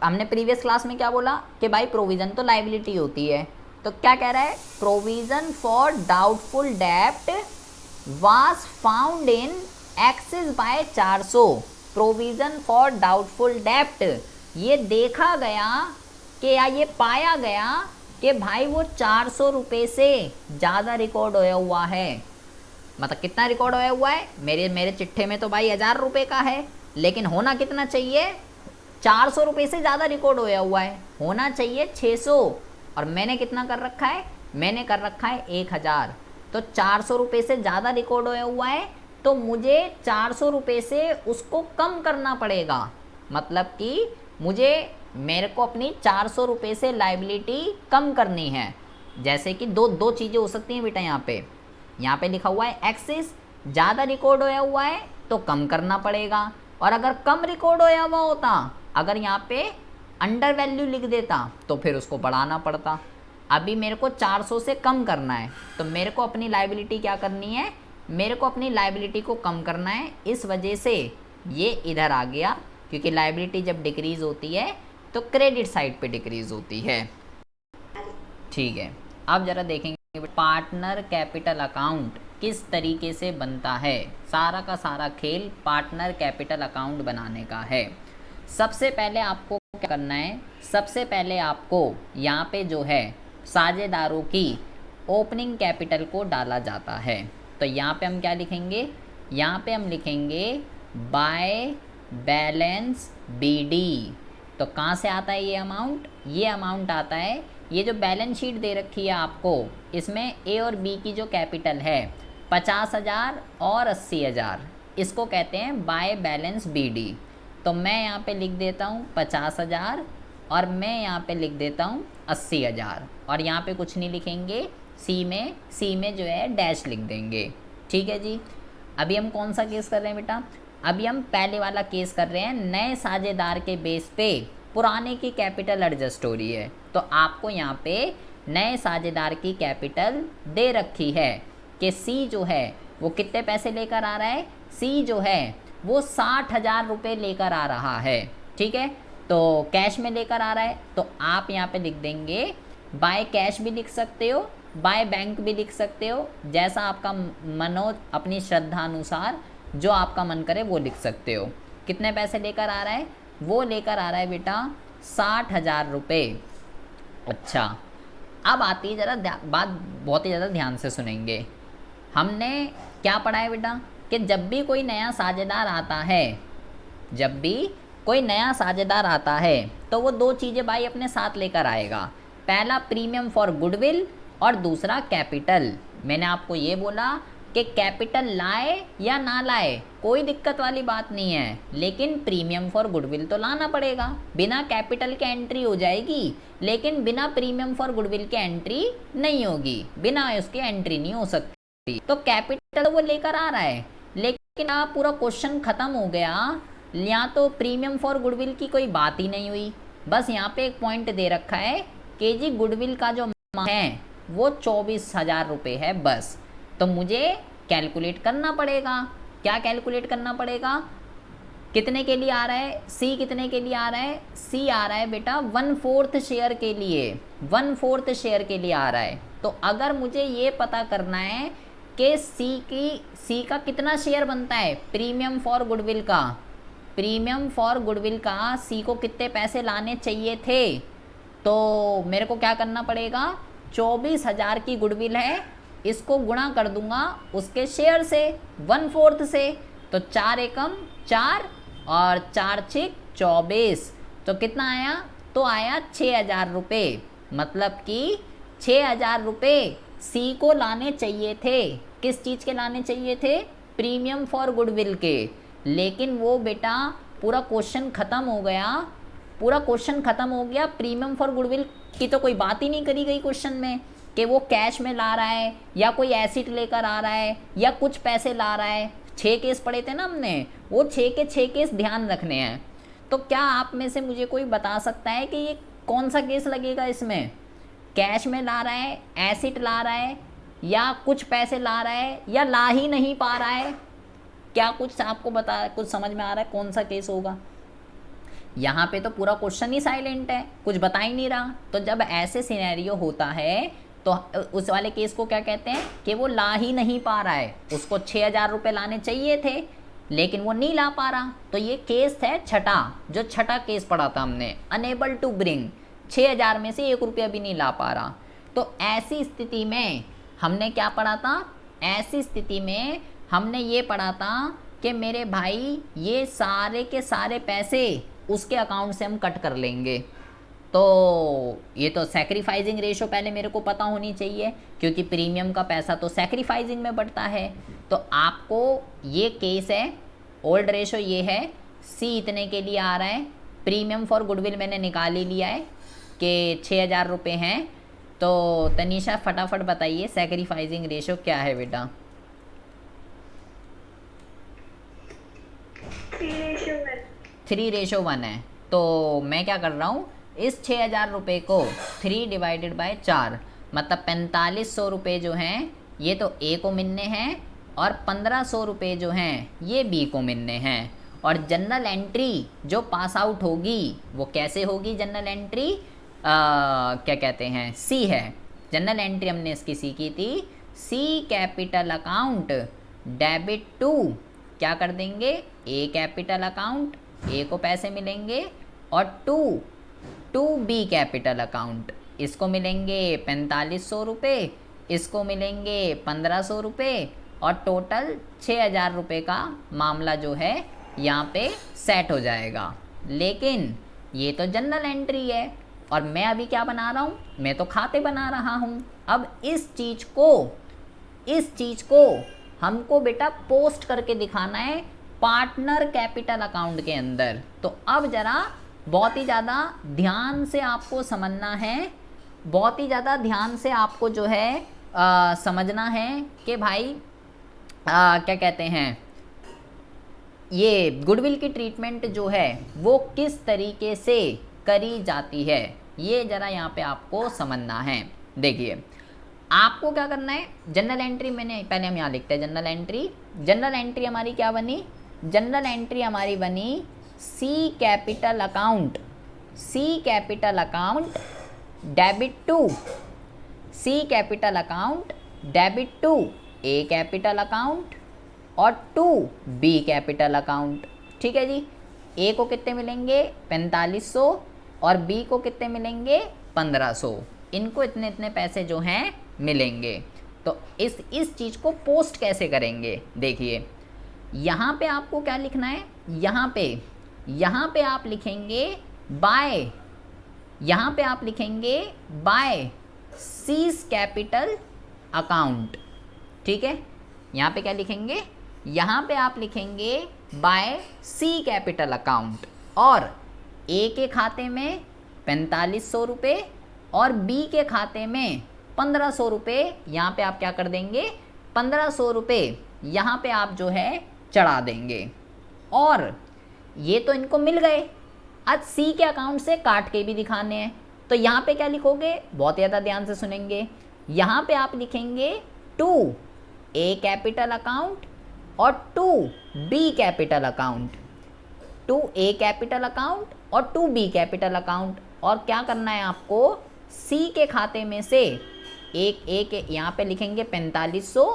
हमने प्रीवियस क्लास में क्या बोला कि भाई प्रोविज़न तो लाइबिलिटी होती है, तो क्या कह रहा है, प्रोविज़न फॉर डाउटफुल डेब्ट was found in excess by 400 provision for doubtful डेप्ट, ये देखा गया कि या ये पाया गया कि भाई वो 400 रुपये से ज़्यादा रिकॉर्ड होया हुआ है। मतलब कितना रिकॉर्ड होया हुआ है, मेरे चिट्ठे में तो भाई 1000 रुपये का है, लेकिन होना कितना चाहिए, 400 रुपये से ज़्यादा रिकॉर्ड होया हुआ है, होना चाहिए 600, और मैंने कितना कर रखा है, मैंने कर रखा है 1000। तो 400 रुपये से ज़्यादा रिकॉर्ड होया हुआ है, तो मुझे 400 रुपये से उसको कम करना पड़ेगा। मतलब कि मेरे को अपनी 400 रुपये से लाइबिलिटी कम करनी है। जैसे कि दो चीज़ें हो सकती हैं बेटा, यहाँ पे लिखा हुआ है एक्सिस, ज़्यादा रिकॉर्ड होया हुआ है तो कम करना पड़ेगा, और अगर कम रिकॉर्ड होया हुआ होता, अगर यहाँ पे अंडर वैल्यू लिख देता तो फिर उसको बढ़ाना पड़ता। अभी मेरे को 400 से कम करना है, तो मेरे को अपनी लाइबिलिटी क्या करनी है, मेरे को अपनी लाइबिलिटी को कम करना है। इस वजह से ये इधर आ गया, क्योंकि लाइबिलिटी जब डिक्रीज़ होती है तो क्रेडिट साइड पे डिक्रीज़ होती है। ठीक है, अब ज़रा देखेंगे पार्टनर कैपिटल अकाउंट किस तरीके से बनता है। सारा का सारा खेल पार्टनर कैपिटल अकाउंट बनाने का है। सबसे पहले आपको क्या करना है, सबसे पहले आपको यहाँ पे जो है साझेदारों की ओपनिंग कैपिटल को डाला जाता है। तो यहाँ पे हम क्या लिखेंगे, यहाँ पे हम लिखेंगे बाय बैलेंस बीडी। तो कहाँ से आता है ये अमाउंट, ये अमाउंट आता है, ये जो बैलेंस शीट दे रखी है आपको, इसमें ए और बी की जो कैपिटल है 50,000 और 80,000, इसको कहते हैं बाय बैलेंस बीडी। तो मैं यहाँ पे लिख देता हूँ 50,000 और मैं यहाँ पे लिख देता हूँ 80,000, और यहाँ पे कुछ नहीं लिखेंगे, सी में जो है डैश लिख देंगे। ठीक है जी। अभी हम कौन सा केस कर रहे हैं बेटा, अभी हम पहले वाला केस कर रहे हैं, नए साझेदार के बेस पे पुराने की कैपिटल एडजस्ट हो रही है। तो आपको यहाँ पे नए साझेदार की कैपिटल दे रखी है कि सी जो है वो कितने पैसे लेकर आ रहा है, सी जो है वो 60,000 रुपये लेकर आ रहा है। ठीक है, तो कैश में लेकर आ रहा है, तो आप यहाँ पे लिख देंगे बाय कैश भी लिख सकते हो, बाय बैंक भी लिख सकते हो, जैसा आपका अपनी श्रद्धा अनुसार जो आपका मन करे वो लिख सकते हो। कितने पैसे लेकर आ रहा है, वो लेकर आ रहा है बेटा 60,000 रुपये। अच्छा, अब आती है ज़रा बात, बहुत ही ज़्यादा ध्यान से सुनेंगे। हमने क्या पढ़ा है बेटा कि जब भी कोई नया साझेदार आता है, जब भी कोई नया साझेदार आता है तो वो दो चीज़ें भाई अपने साथ लेकर आएगा, पहला प्रीमियम फॉर गुडविल और दूसरा कैपिटल। मैंने आपको ये बोला कि कैपिटल लाए या ना लाए कोई दिक्कत वाली बात नहीं है, लेकिन प्रीमियम फॉर गुडविल तो लाना पड़ेगा। बिना कैपिटल के एंट्री हो जाएगी, लेकिन बिना प्रीमियम फॉर गुडविल के एंट्री नहीं होगी, बिना उसके एंट्री नहीं हो सकती। तो कैपिटल वो लेकर आ रहा है, लेकिन आप पूरा क्वेश्चन ख़त्म हो गया, यहाँ तो प्रीमियम फॉर गुडविल की कोई बात ही नहीं हुई। बस यहाँ पे एक पॉइंट दे रखा है कि जी गुडविल का जो है वो 24,000 रुपये है बस। तो मुझे कैलकुलेट करना पड़ेगा, क्या कैलकुलेट करना पड़ेगा, कितने के लिए आ रहा है, सी कितने के लिए आ रहा है, सी आ रहा है बेटा 1/4 शेयर के लिए, 1/4 शेयर के लिए आ रहा है। तो अगर मुझे ये पता करना है कि सी का कितना शेयर बनता है प्रीमियम फॉर गुडविल का, प्रीमियम फॉर गुडविल का सी को कितने पैसे लाने चाहिए थे, तो मेरे को क्या करना पड़ेगा, 24,000 की गुडविल है, इसको गुणा कर दूंगा उसके शेयर से 1/4 से, तो 4 एकम 4 और 4 छिक 24, तो कितना आया, तो आया 6,000 रुपये। मतलब कि 6,000 रुपये सी को लाने चाहिए थे, किस चीज़ के लाने चाहिए थे, प्रीमियम फॉर गुडविल के। लेकिन वो बेटा पूरा क्वेश्चन ख़त्म हो गया, पूरा क्वेश्चन ख़त्म हो गया, प्रीमियम फॉर गुडविल की तो कोई बात ही नहीं करी गई क्वेश्चन में कि वो कैश में ला रहा है या कोई एसिड लेकर आ रहा है या कुछ पैसे ला रहा है। 6 केस पढ़े थे ना हमने, वो 6 के 6 केस ध्यान रखने हैं। तो क्या आप में से मुझे कोई बता सकता है कि ये कौन सा केस लगेगा इसमें, कैश में ला रहा है, एसिड ला रहा है, या कुछ पैसे ला रहा है, या ला ही नहीं पा रहा है? क्या कुछ आपको कुछ समझ में आ रहा है कौन सा केस होगा? यहाँ पे तो पूरा क्वेश्चन ही साइलेंट है, कुछ बता ही नहीं रहा। तो जब ऐसे सिनेरियो होता है तो उस वाले केस को क्या कहते हैं कि वो ला ही नहीं पा रहा है, उसको 6,000 रुपये लाने चाहिए थे लेकिन वो नहीं ला पा रहा। तो ये केस है छठा, जो छठा केस पढ़ा था हमने, अनेबल टू ब्रिंग, 6,000 में से 1 रुपया भी नहीं ला पा रहा। तो ऐसी स्थिति में हमने क्या पढ़ा था, ऐसी स्थिति में हमने ये पढ़ा था कि मेरे भाई ये सारे के सारे पैसे उसके अकाउंट से हम कट कर लेंगे। तो ये तो सैक्रिफाइसिंग रेशो पहले मेरे को पता होनी चाहिए, क्योंकि प्रीमियम का पैसा तो सैक्रिफाइसिंग में बढ़ता है। तो आपको ये केस है, ओल्ड रेशो ये है, सी इतने के लिए आ रहा है, प्रीमियम फॉर गुडविल मैंने निकाल ही लिया है कि 6,000 रुपये हैं। तो तनीषा फटाफट बताइए सैक्रिफाइसिंग रेशो क्या है बेटा? 3:1 है। तो मैं क्या कर रहा हूँ, इस 6,000 रुपये को 3/4 मतलब 4500 रुपये जो हैं ये तो ए को मिलने हैं, और 1500 रुपये जो हैं ये बी को मिलने हैं। और जनरल एंट्री जो पास आउट होगी वो कैसे होगी, जनरल एंट्री क्या कहते हैं, सी है। जनरल एंट्री हमने इसकी सी की थी, सी कैपिटल अकाउंट डेबिट टू, क्या कर देंगे, ए कैपिटल अकाउंट, ए को पैसे मिलेंगे, और टू बी कैपिटल अकाउंट, इसको मिलेंगे 4500 रुपये, इसको मिलेंगे 1500 रुपये, और टोटल 6,000 रुपये का मामला जो है यहाँ पे सेट हो जाएगा। लेकिन ये तो जनरल एंट्री है, और मैं अभी क्या बना रहा हूँ, मैं तो खाते बना रहा हूँ। अब इस चीज़ को हमको बेटा पोस्ट करके दिखाना है पार्टनर कैपिटल अकाउंट के अंदर। तो अब ज़रा बहुत ही ज़्यादा ध्यान से आपको समझना है, बहुत ही ज़्यादा ध्यान से आपको जो है समझना है कि भाई क्या कहते हैं, ये गुडविल की ट्रीटमेंट जो है वो किस तरीके से करी जाती है, ये ज़रा यहाँ पे आपको समझना है। देखिए आपको क्या करना है, जनरल एंट्री मैंने पहले हम यहाँ लिखते हैं जनरल एंट्री हमारी क्या बनी, जनरल एंट्री हमारी बनी C capital account debit to, C capital account debit to A capital account और टू बी कैपिटल अकाउंट। ठीक है जी, ए को कितने मिलेंगे 4500 और बी को कितने मिलेंगे 1500, इनको इतने इतने पैसे जो हैं मिलेंगे। तो इस चीज़ को पोस्ट कैसे करेंगे, देखिए यहाँ पे आपको क्या लिखना है, यहाँ पे आप लिखेंगे बाय, यहाँ पे आप लिखेंगे बाय सीज कैपिटल अकाउंट। ठीक है, यहाँ पे क्या लिखेंगे, यहाँ पे आप लिखेंगे बाय सी कैपिटल अकाउंट, और ए के खाते में 4500 रुपये और बी के खाते में 1500 रुपये। यहाँ पे आप क्या कर देंगे, 1500 रुपये यहाँ पे आप जो है चढ़ा देंगे। और ये तो इनको मिल गए, आज सी के अकाउंट से काट के भी दिखाने हैं। तो यहाँ पे क्या लिखोगे, बहुत ज़्यादा ध्यान से सुनेंगे, यहाँ पे आप लिखेंगे टू ए कैपिटल अकाउंट और to B capital account, to A capital account और टू बी कैपिटल अकाउंट। और क्या करना है आपको, सी के खाते में से एक यहाँ पे लिखेंगे 4500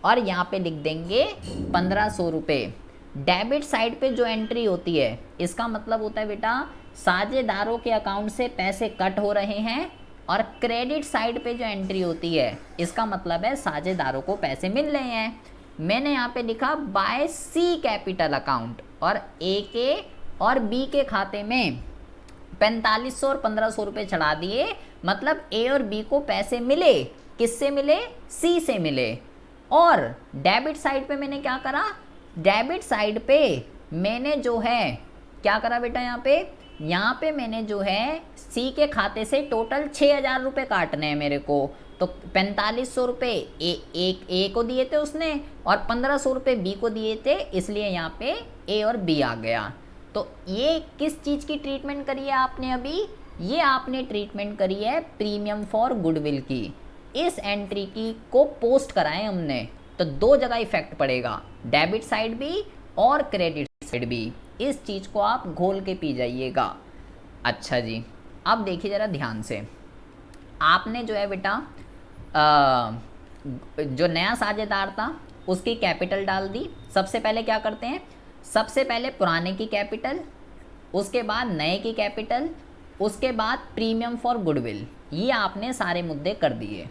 और यहाँ पे लिख देंगे 1500 रुपये। डेबिट साइड पे जो एंट्री होती है इसका मतलब होता है बेटा साझेदारों के अकाउंट से पैसे कट हो रहे हैं, और क्रेडिट साइड पे जो एंट्री होती है इसका मतलब है साझेदारों को पैसे मिल रहे हैं। मैंने यहाँ पे लिखा बाय सी कैपिटल अकाउंट, और ए के और बी के खाते में 4500 और 1500 रुपये चढ़ा दिए, मतलब ए और बी को पैसे मिले, किससे मिले, सी से मिले। और डेबिट साइड पे मैंने क्या करा, डेबिट साइड पे मैंने जो है क्या करा बेटा, यहाँ पे मैंने जो है सी के खाते से टोटल 6,000 रुपये काटने हैं मेरे को। तो 4500 रुपये ए को दिए थे उसने और 1500 रुपये बी को दिए थे, इसलिए यहाँ पे ए और बी आ गया। तो ये किस चीज़ की ट्रीटमेंट करी है आपने अभी, ये आपने ट्रीटमेंट करी है प्रीमियम फॉर गुडविल की। इस एंट्री की को पोस्ट कराएं हमने, तो दो जगह इफेक्ट पड़ेगा, डेबिट साइड भी और क्रेडिट साइड भी। इस चीज़ को आप घोल के पी जाइएगा। अच्छा जी, अब देखिए ज़रा ध्यान से, आपने जो है बेटा जो नया साझेदार था उसकी कैपिटल डाल दी। सबसे पहले क्या करते हैं, सबसे पहले पुराने की कैपिटल, उसके बाद नए की कैपिटल, उसके बाद प्रीमियम फॉर गुडविल। ये आपने सारे मुद्दे कर दिए।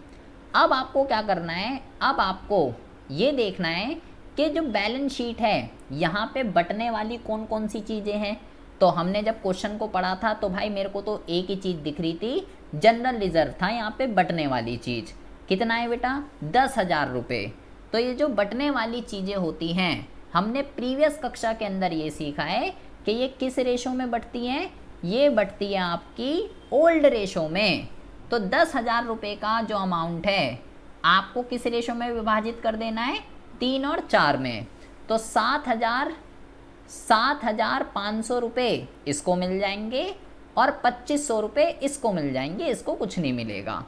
अब आपको क्या करना है, अब आपको ये देखना है कि जो बैलेंस शीट है यहाँ पे बटने वाली कौन कौन सी चीज़ें हैं। तो हमने जब क्वेश्चन को पढ़ा था तो भाई मेरे को तो एक ही चीज़ दिख रही थी, जनरल रिजर्व था यहाँ पे बटने वाली चीज़। कितना है बेटा, 10,000 रुपये। तो ये जो बटने वाली चीज़ें होती हैं, हमने प्रीवियस कक्षा के अंदर ये सीखा है कि ये किस रेशो में बढ़ती हैं, ये बढ़ती है आपकी ओल्ड रेशो में। तो 10,000 रुपये का जो अमाउंट है आपको किस रेशो में विभाजित कर देना है, 3 और 4 में। तो 7,500 रुपये इसको मिल जाएंगे और 2,500 रुपये इसको मिल जाएंगे, इसको कुछ नहीं मिलेगा।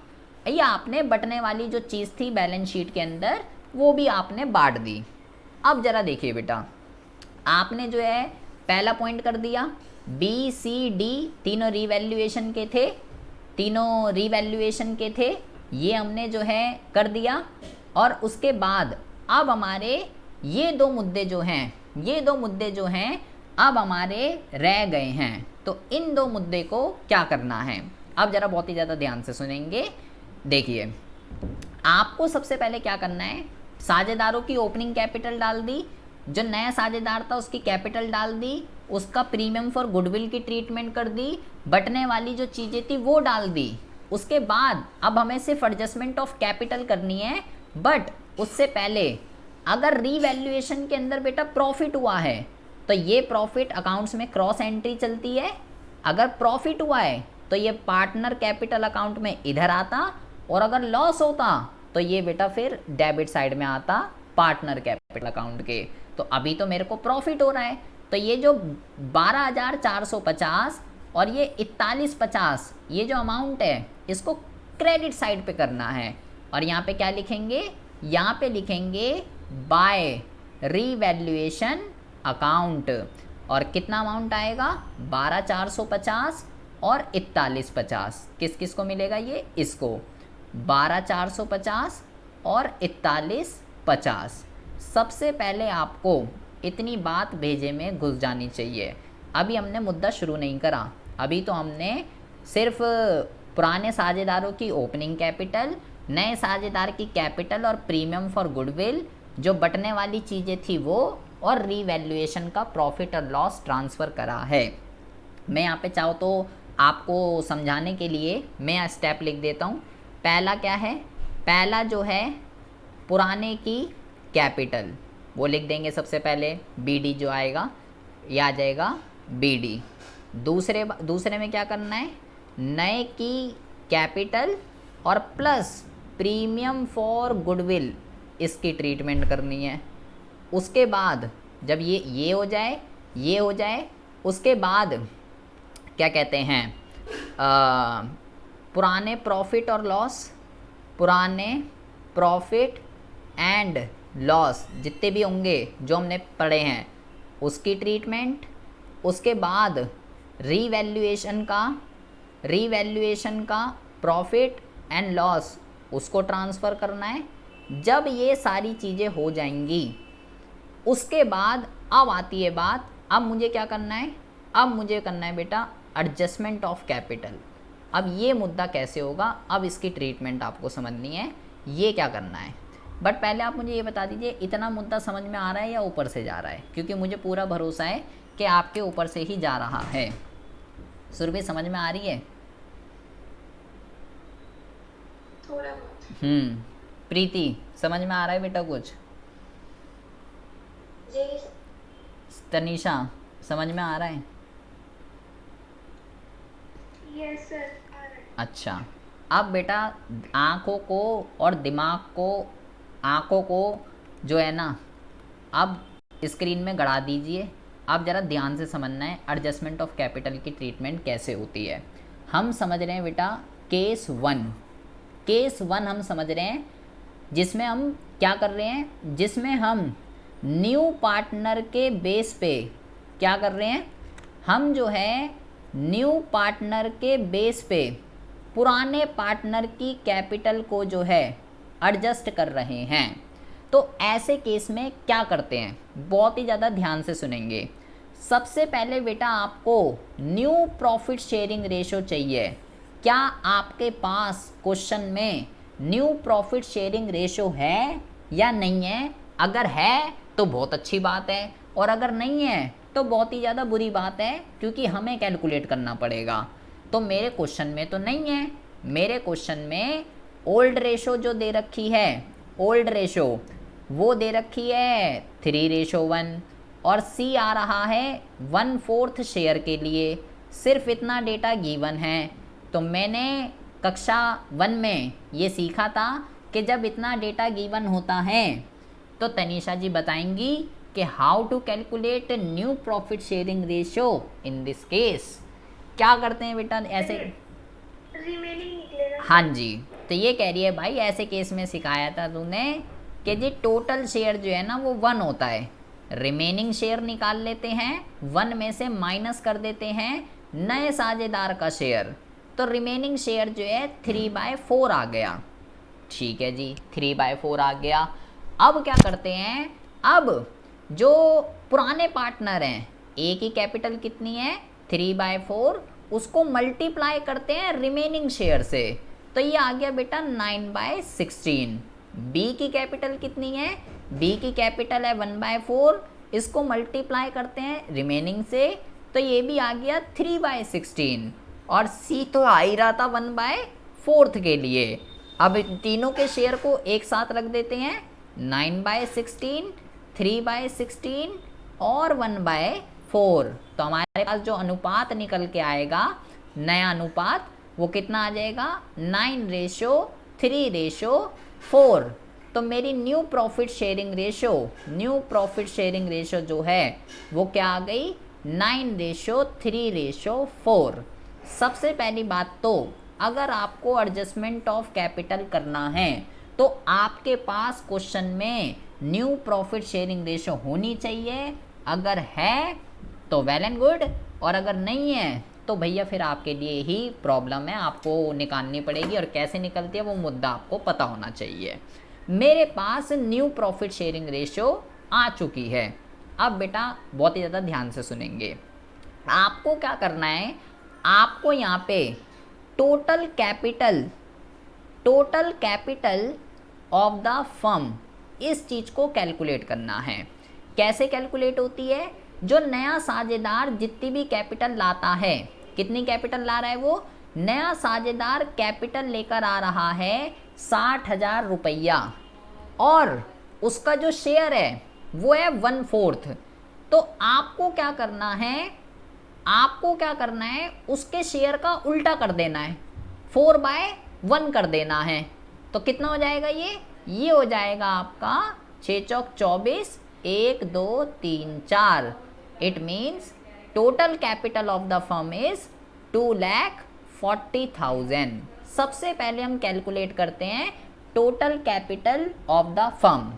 ये आपने बटने वाली जो चीज़ थी बैलेंस शीट के अंदर वो भी आपने बांट दी। अब ज़रा देखिए बेटा, आपने जो है पहला पॉइंट कर दिया, बी सी डी तीनों रीवैल्यूएशन के थे, तीनों रीवैल्यूएशन के थे, ये हमने जो है कर दिया। और उसके बाद अब हमारे ये दो मुद्दे जो हैं, ये दो मुद्दे जो हैं अब हमारे रह गए हैं। तो इन दो मुद्दे को क्या करना है, अब ज़रा बहुत ही ज़्यादा ध्यान से सुनेंगे। देखिए, आपको सबसे पहले क्या करना है, साझेदारों की ओपनिंग कैपिटल डाल दी, जो नया साझेदार था उसकी कैपिटल डाल दी, उसका प्रीमियम फॉर गुडविल की ट्रीटमेंट कर दी, बटने वाली जो चीज़ें थी वो डाल दी। उसके बाद अब हमें सिर्फ एडजस्टमेंट ऑफ कैपिटल करनी है। बट उससे पहले अगर रीवैल्यूएशन के अंदर बेटा प्रॉफिट हुआ है तो ये प्रॉफिट अकाउंट्स में क्रॉस एंट्री चलती है। अगर प्रॉफिट हुआ है तो ये पार्टनर कैपिटल अकाउंट में इधर आता, और अगर लॉस होता तो ये बेटा फिर डेबिट साइड में आता पार्टनर कैपिटल अकाउंट के। तो अभी तो मेरे को प्रॉफिट हो रहा है, तो ये जो 12,450 और ये 4150 ये जो अमाउंट है इसको क्रेडिट साइड पे करना है। और यहाँ पे क्या लिखेंगे, यहाँ पे लिखेंगे बाय रीवैल्यूएशन अकाउंट। और कितना अमाउंट आएगा, 12,450 और 4150। किस किस को मिलेगा ये, इसको 12,450 और 4150। सबसे पहले आपको इतनी बात भेजे में घुस जानी चाहिए। अभी हमने मुद्दा शुरू नहीं करा, अभी तो हमने सिर्फ पुराने साझेदारों की ओपनिंग कैपिटल, नए साझेदार की कैपिटल और प्रीमियम फॉर गुडविल, जो बटने वाली चीज़ें थी वो, और रीवैल्यूएशन का प्रॉफिट और लॉस ट्रांसफ़र करा है। मैं यहाँ पे चाहूँ तो आपको समझाने के लिए मैं स्टेप लिख देता हूँ। पहला क्या है, पहला जो है पुराने की कैपिटल वो लिख देंगे सबसे पहले, BD जो आएगा ये आ जाएगा BD। दूसरे में क्या करना है, नए की कैपिटल और प्लस प्रीमियम फॉर गुडविल इसकी ट्रीटमेंट करनी है। उसके बाद जब ये हो जाए, ये हो जाए, उसके बाद क्या कहते हैं, पुराने प्रॉफिट और लॉस, पुराने प्रॉफिट एंड लॉस जितने भी होंगे जो हमने पढ़े हैं उसकी ट्रीटमेंट। उसके बाद रीवैल्यूएशन का प्रॉफिट एंड लॉस उसको ट्रांसफ़र करना है। जब ये सारी चीज़ें हो जाएंगी उसके बाद अब आती है बात, अब मुझे क्या करना है, अब मुझे करना है बेटा एडजस्टमेंट ऑफ कैपिटल। अब ये मुद्दा कैसे होगा, अब इसकी ट्रीटमेंट आपको समझनी है, ये क्या करना है। बट पहले आप मुझे ये बता दीजिए, इतना मुद्दा समझ में आ रहा है या ऊपर से जा रहा है, क्योंकि मुझे पूरा भरोसा है कि आपके ऊपर से ही जा रहा है। सुरभि समझ में आ रही है? थोड़ा बहुत। प्रीति समझ में आ रहा है बेटा कुछ? जी तनीषा समझ में आ रहा है? यस सर, आ रहा है। अच्छा, अब बेटा आँखों को और दिमाग को, आँखों को जो है ना अब स्क्रीन में गड़ा दीजिए। अब ज़रा ध्यान से समझना है एडजस्टमेंट ऑफ कैपिटल की ट्रीटमेंट कैसे होती है। हम समझ रहे हैं बेटा केस वन हम समझ रहे हैं, जिसमें हम क्या कर रहे हैं, जिसमें हम न्यू पार्टनर के बेस पे क्या कर रहे हैं, हम जो है न्यू पार्टनर के बेस पे पुराने पार्टनर की कैपिटल को जो है एडजस्ट कर रहे हैं। तो ऐसे केस में क्या करते हैं, बहुत ही ज़्यादा ध्यान से सुनेंगे। सबसे पहले बेटा आपको न्यू प्रॉफिट शेयरिंग रेशो चाहिए। क्या आपके पास क्वेश्चन में न्यू प्रॉफिट शेयरिंग रेशो है या नहीं है? अगर है तो बहुत अच्छी बात है, और अगर नहीं है तो बहुत ही ज़्यादा बुरी बात है, क्योंकि हमें कैलकुलेट करना पड़ेगा। तो मेरे क्वेश्चन में तो नहीं है। मेरे क्वेश्चन में ओल्ड रेशो जो दे रखी है, ओल्ड रेशो वो दे रखी है 3:1, और सी आ रहा है 1/4 शेयर के लिए। सिर्फ इतना डेटा गिवन है। तो मैंने कक्षा 1 में ये सीखा था कि जब इतना डेटा गिवन होता है तो तनीषा जी बताएंगी कि how to calculate new profit sharing ratio in this case. क्या करते हैं बेटा ऐसे? रिमेनिंग निकलेगा। हाँ जी, तो ये कह रही है भाई ऐसे केस में सिखाया था तूने कि जी टोटल शेयर जो है ना वो 1 होता है, रिमेनिंग शेयर निकाल लेते हैं, 1 में से माइनस कर देते हैं नए साझेदार का शेयर, तो रिमेनिंग शेयर जो है 3/4 आ गया। ठीक है जी, 3/4 आ गया। अब क्या करते हैं, अब जो पुराने पार्टनर हैं, ए की कैपिटल कितनी है 3/4, उसको मल्टीप्लाई करते हैं रिमेनिंग शेयर से, तो ये आ गया बेटा 9/16। बी की कैपिटल कितनी है, बी की कैपिटल है 1/4, इसको मल्टीप्लाई करते हैं रिमेनिंग से, तो ये भी आ गया 3/16, और सी तो आ ही रहा था 1/4 के लिए। अब इन तीनों के शेयर को एक साथ रख देते हैं, 9/16, 3/16 और 1/4, तो हमारे पास जो अनुपात निकल के आएगा, नया अनुपात, वो कितना आ जाएगा 9:3:4। तो मेरी न्यू प्रॉफिट शेयरिंग रेशो जो है वो क्या आ गई 9:3:4। सबसे पहली बात तो अगर आपको एडजस्टमेंट ऑफ कैपिटल करना है तो आपके पास क्वेश्चन में न्यू प्रॉफिट शेयरिंग रेशो होनी चाहिए। अगर है तो वेल एंड गुड, और अगर नहीं है तो भैया फिर आपके लिए ही प्रॉब्लम है, आपको निकालनी पड़ेगी, और कैसे निकलती है वो मुद्दा आपको पता होना चाहिए। मेरे पास न्यू प्रॉफिट शेयरिंग रेशो आ चुकी है। अब बेटा बहुत ही ज़्यादा ध्यान से सुनेंगे। आपको क्या करना है, आपको यहाँ पे total capital of the firm, इस चीज़ को कैलकुलेट करना है। कैसे कैलकुलेट होती है, जो नया साझेदार जितनी भी कैपिटल लाता है, कितनी कैपिटल ला रहा है वो, नया साझेदार कैपिटल लेकर आ रहा है 60,000 रुपया, और उसका जो शेयर है वो है 1/4। तो आपको क्या करना है, उसके शेयर का उल्टा कर देना है, 4/1 कर देना है। तो कितना हो जाएगा ये हो जाएगा आपका 6 चौक 24, 1 2 3 4। It means total capital of the firm is 2,40,000। सबसे पहले हम कैलकुलेट करते हैं total capital of the firm.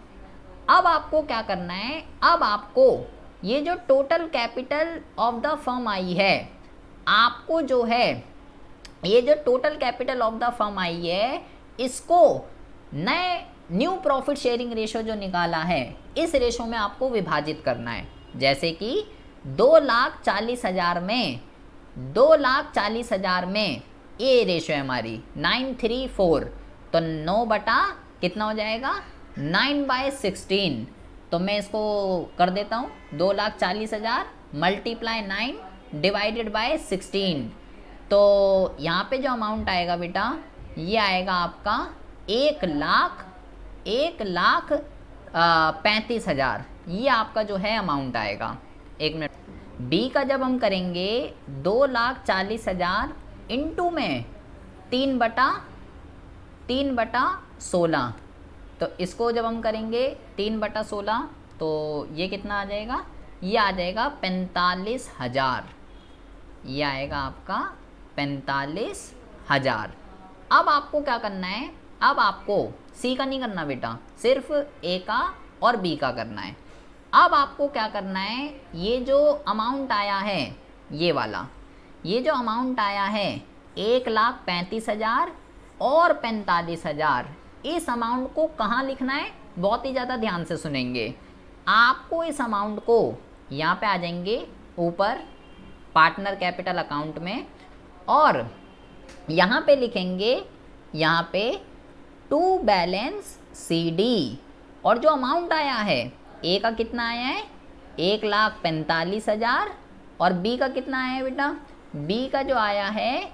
अब आपको क्या करना है, अब आपको ये जो total capital of the firm आई है, आपको जो है ये जो total capital of the firm आई है, इसको नए न्यू प्रॉफिट शेयरिंग रेशो जो निकाला है, इस रेशो में आपको विभाजित करना है। जैसे कि 2,40,000 में ये रेशो है हमारी 9:3:4, तो 9 बटा कितना हो जाएगा 9/16। तो मैं इसको कर देता हूँ, 2,40,000 मल्टीप्लाई 9 डिवाइडेड बाय 16। तो यहाँ पे जो अमाउंट आएगा बेटा, ये आएगा आपका 1,35,000। ये आपका जो है अमाउंट आएगा। एक मिनट, बी का जब हम करेंगे 2,40,000 इंटू में 3/16, तो इसको जब हम करेंगे 3/16, तो ये कितना आ जाएगा, ये आ जाएगा 45,000। ये आएगा आपका 45,000। अब आपको क्या करना है, अब आपको सी का नहीं करना बेटा, सिर्फ ए का और बी का करना है। अब आपको क्या करना है, ये जो अमाउंट आया है, ये वाला, ये जो अमाउंट आया है 1,35,000 और 45,000, इस अमाउंट को कहाँ लिखना है, बहुत ही ज़्यादा ध्यान से सुनेंगे। आपको इस अमाउंट को यहाँ पे आ जाएंगे ऊपर पार्टनर कैपिटल अकाउंट में, और यहाँ पे लिखेंगे यहाँ पे टू बैलेंस CD, और जो अमाउंट आया है ए का कितना आया है 1,45,000, और बी का कितना आया है बेटा, बी का जो आया है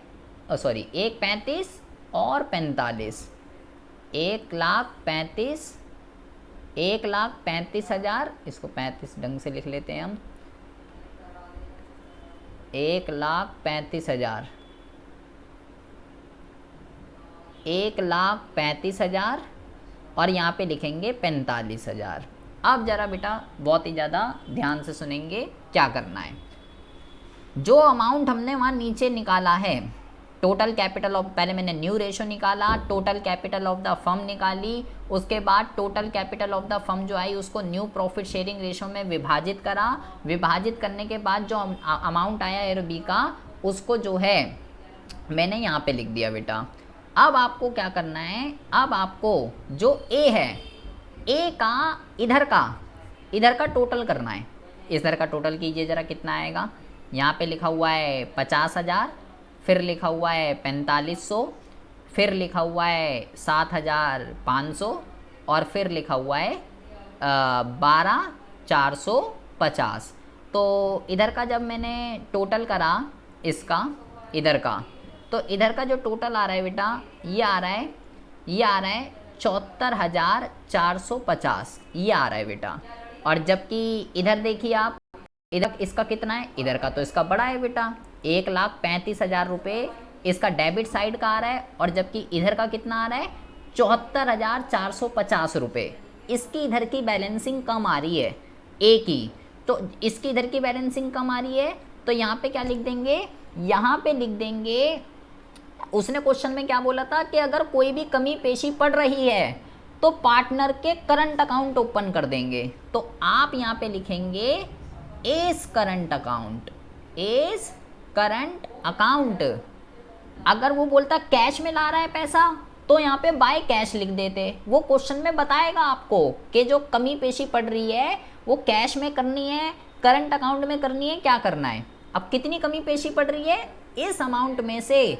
सॉरी 1,35 और 45, 1,35,000, इसको 35 ढंग से लिख लेते हैं हम, 1,35,000, 1,35,000 और यहाँ पे लिखेंगे 45,000। अब ज़रा बेटा बहुत ही ज़्यादा ध्यान से सुनेंगे क्या करना है। जो अमाउंट हमने वहाँ नीचे निकाला है, टोटल कैपिटल ऑफ, पहले मैंने न्यू रेशो निकाला, total capital of the firm निकाली, उसके बाद total capital of the firm जो आई उसको न्यू प्रॉफिट शेयरिंग रेशो में विभाजित करा, विभाजित करने के बाद जो अमाउंट आया ए और बी का उसको जो है मैंने यहाँ पे लिख दिया बेटा। अब आपको क्या करना है, अब आपको जो ए है, ए का इधर का टोटल करना है। इधर का टोटल कीजिए ज़रा कितना आएगा। यहाँ पे लिखा हुआ है 50,000, फिर लिखा हुआ है 4500, फिर लिखा हुआ है 7,500 और फिर लिखा हुआ है 12,450। तो इधर का जब मैंने टोटल करा इसका इधर का, तो इधर का जो टोटल आ रहा है बेटा ये आ रहा है 74,450, ये आ रहा है बेटा। और जबकि इधर देखिए आप, इधर इसका कितना है, इधर का तो इसका बड़ा है बेटा, 1,35,000 रुपये इसका डेबिट साइड का आ रहा है, और जबकि इधर का कितना आ रहा है 74,450 रुपये। इसकी इधर की बैलेंसिंग कम आ रही है ए की, तो इसकी इधर की बैलेंसिंग कम आ रही है, तो यहाँ पे क्या लिख देंगे, यहाँ पे लिख देंगे, उसने क्वेश्चन में क्या बोला था कि अगर कोई भी कमी पेशी पड़ रही है तो पार्टनर के करंट अकाउंट ओपन कर देंगे। तो आप यहाँ पे लिखेंगे S current account, S current account. अगर वो बोलता कैश में ला रहा है पैसा तो यहाँ पे बाय कैश लिख देते। वो क्वेश्चन में बताएगा आपको कि जो कमी पेशी पड़ रही है वो कैश में करनी है, करंट अकाउंट में करनी है, क्या करना है। अब कितनी कमी पेशी पड़ रही है, इस अमाउंट में से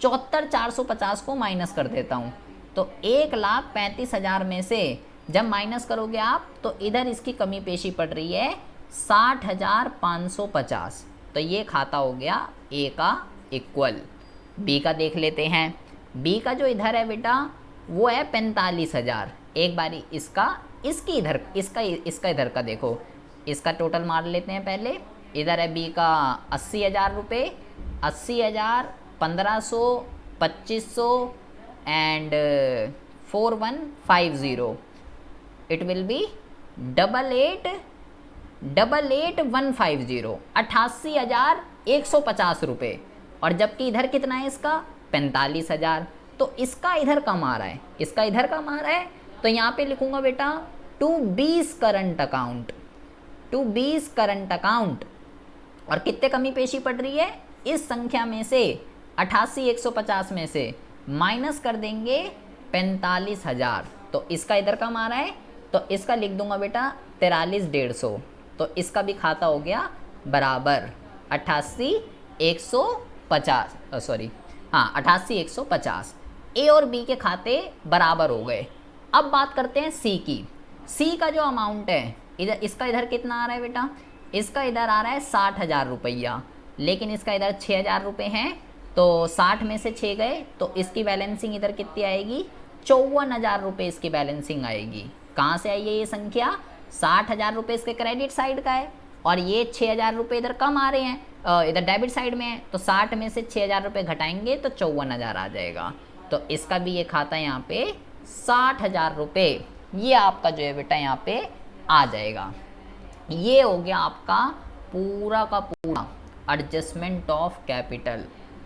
74,450 को माइनस कर देता हूँ, तो 1,35,000 में से जब माइनस करोगे आप तो इधर इसकी कमी पेशी पड़ रही है 60,550। तो ये खाता हो गया ए का इक्वल। बी का देख लेते हैं। बी का जो इधर है बेटा वो है 45,000। एक बारी इसका, इसकी इधर, इसका इधर का देखो, इसका टोटल मार लेते हैं पहले। इधर है बी का 80,000 रुपये, 80,000, 1,500, 2,500 एंड 4,150। इट विल बी 88,150, 88,150 रुपये। और जबकि इधर कितना है इसका 45,000, तो इसका इधर कम आ रहा है, इसका इधर कम आ रहा है, तो यहाँ पे लिखूंगा बेटा टू बीस करंट अकाउंट, टू बीस करंट अकाउंट। और कितने कमी पेशी पड़ रही है, इस संख्या में से 88,150 में से माइनस कर देंगे 45,000, तो इसका इधर कम आ रहा है, तो इसका लिख दूंगा बेटा 43,150। तो इसका भी खाता हो गया बराबर 88,150, सॉरी हाँ 88,150। ए और बी के खाते बराबर हो गए। अब बात करते हैं सी की। सी का जो अमाउंट है इधर, इसका इधर कितना आ रहा है बेटा, इसका इधर आ रहा है 60,000 रुपया, लेकिन इसका इधर 6,000 रुपये हैं, तो 60 में से 6 गए तो इसकी बैलेंसिंग इधर कितनी आएगी, 54,000 रुपये इसकी बैलेंसिंग आएगी। कहाँ से आई है ये संख्या, 60,000 रुपये इसके क्रेडिट साइड का है और ये 6,000 रुपये इधर कम आ रहे हैं, इधर डेबिट साइड में है, तो 60 में से 6,000 रुपये घटाएंगे तो 54,000 आ जाएगा। तो इसका भी ये खाता यहाँ पे 60,000 रुपये, ये आपका जो है बेटा यहाँ पे आ जाएगा। ये हो गया आपका पूरा का पूरा एडजस्टमेंट ऑफ कैपिटल।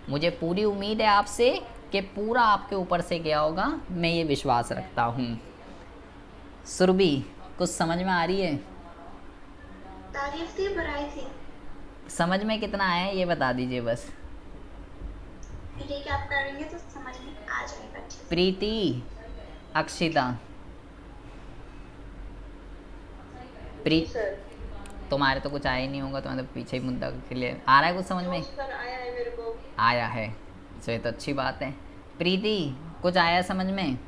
मुझे पूरी उम्मीद है आपसे कि पूरा आपके ऊपर से गया होगा, मैं ये विश्वास रखता हूँ। सुरभि कुछ समझ में आ रही है? तारीफ थी, बढ़ाई थी। समझ में कितना आया ये बता दीजिए बस। ठीक है, आप करेंगे तो समझ में आ जाएगा। प्रीति, अक्षिता, प्री सर। तुम्हारे तो कुछ आया ही नहीं होगा, तुम्हारे तो पीछे ही मुद्दा के लिए आ रहा है कुछ समझ में? सर आया है मेरे को। आया है, सो ये तो अच्छी बात है। प्रीति कुछ आया समझ में?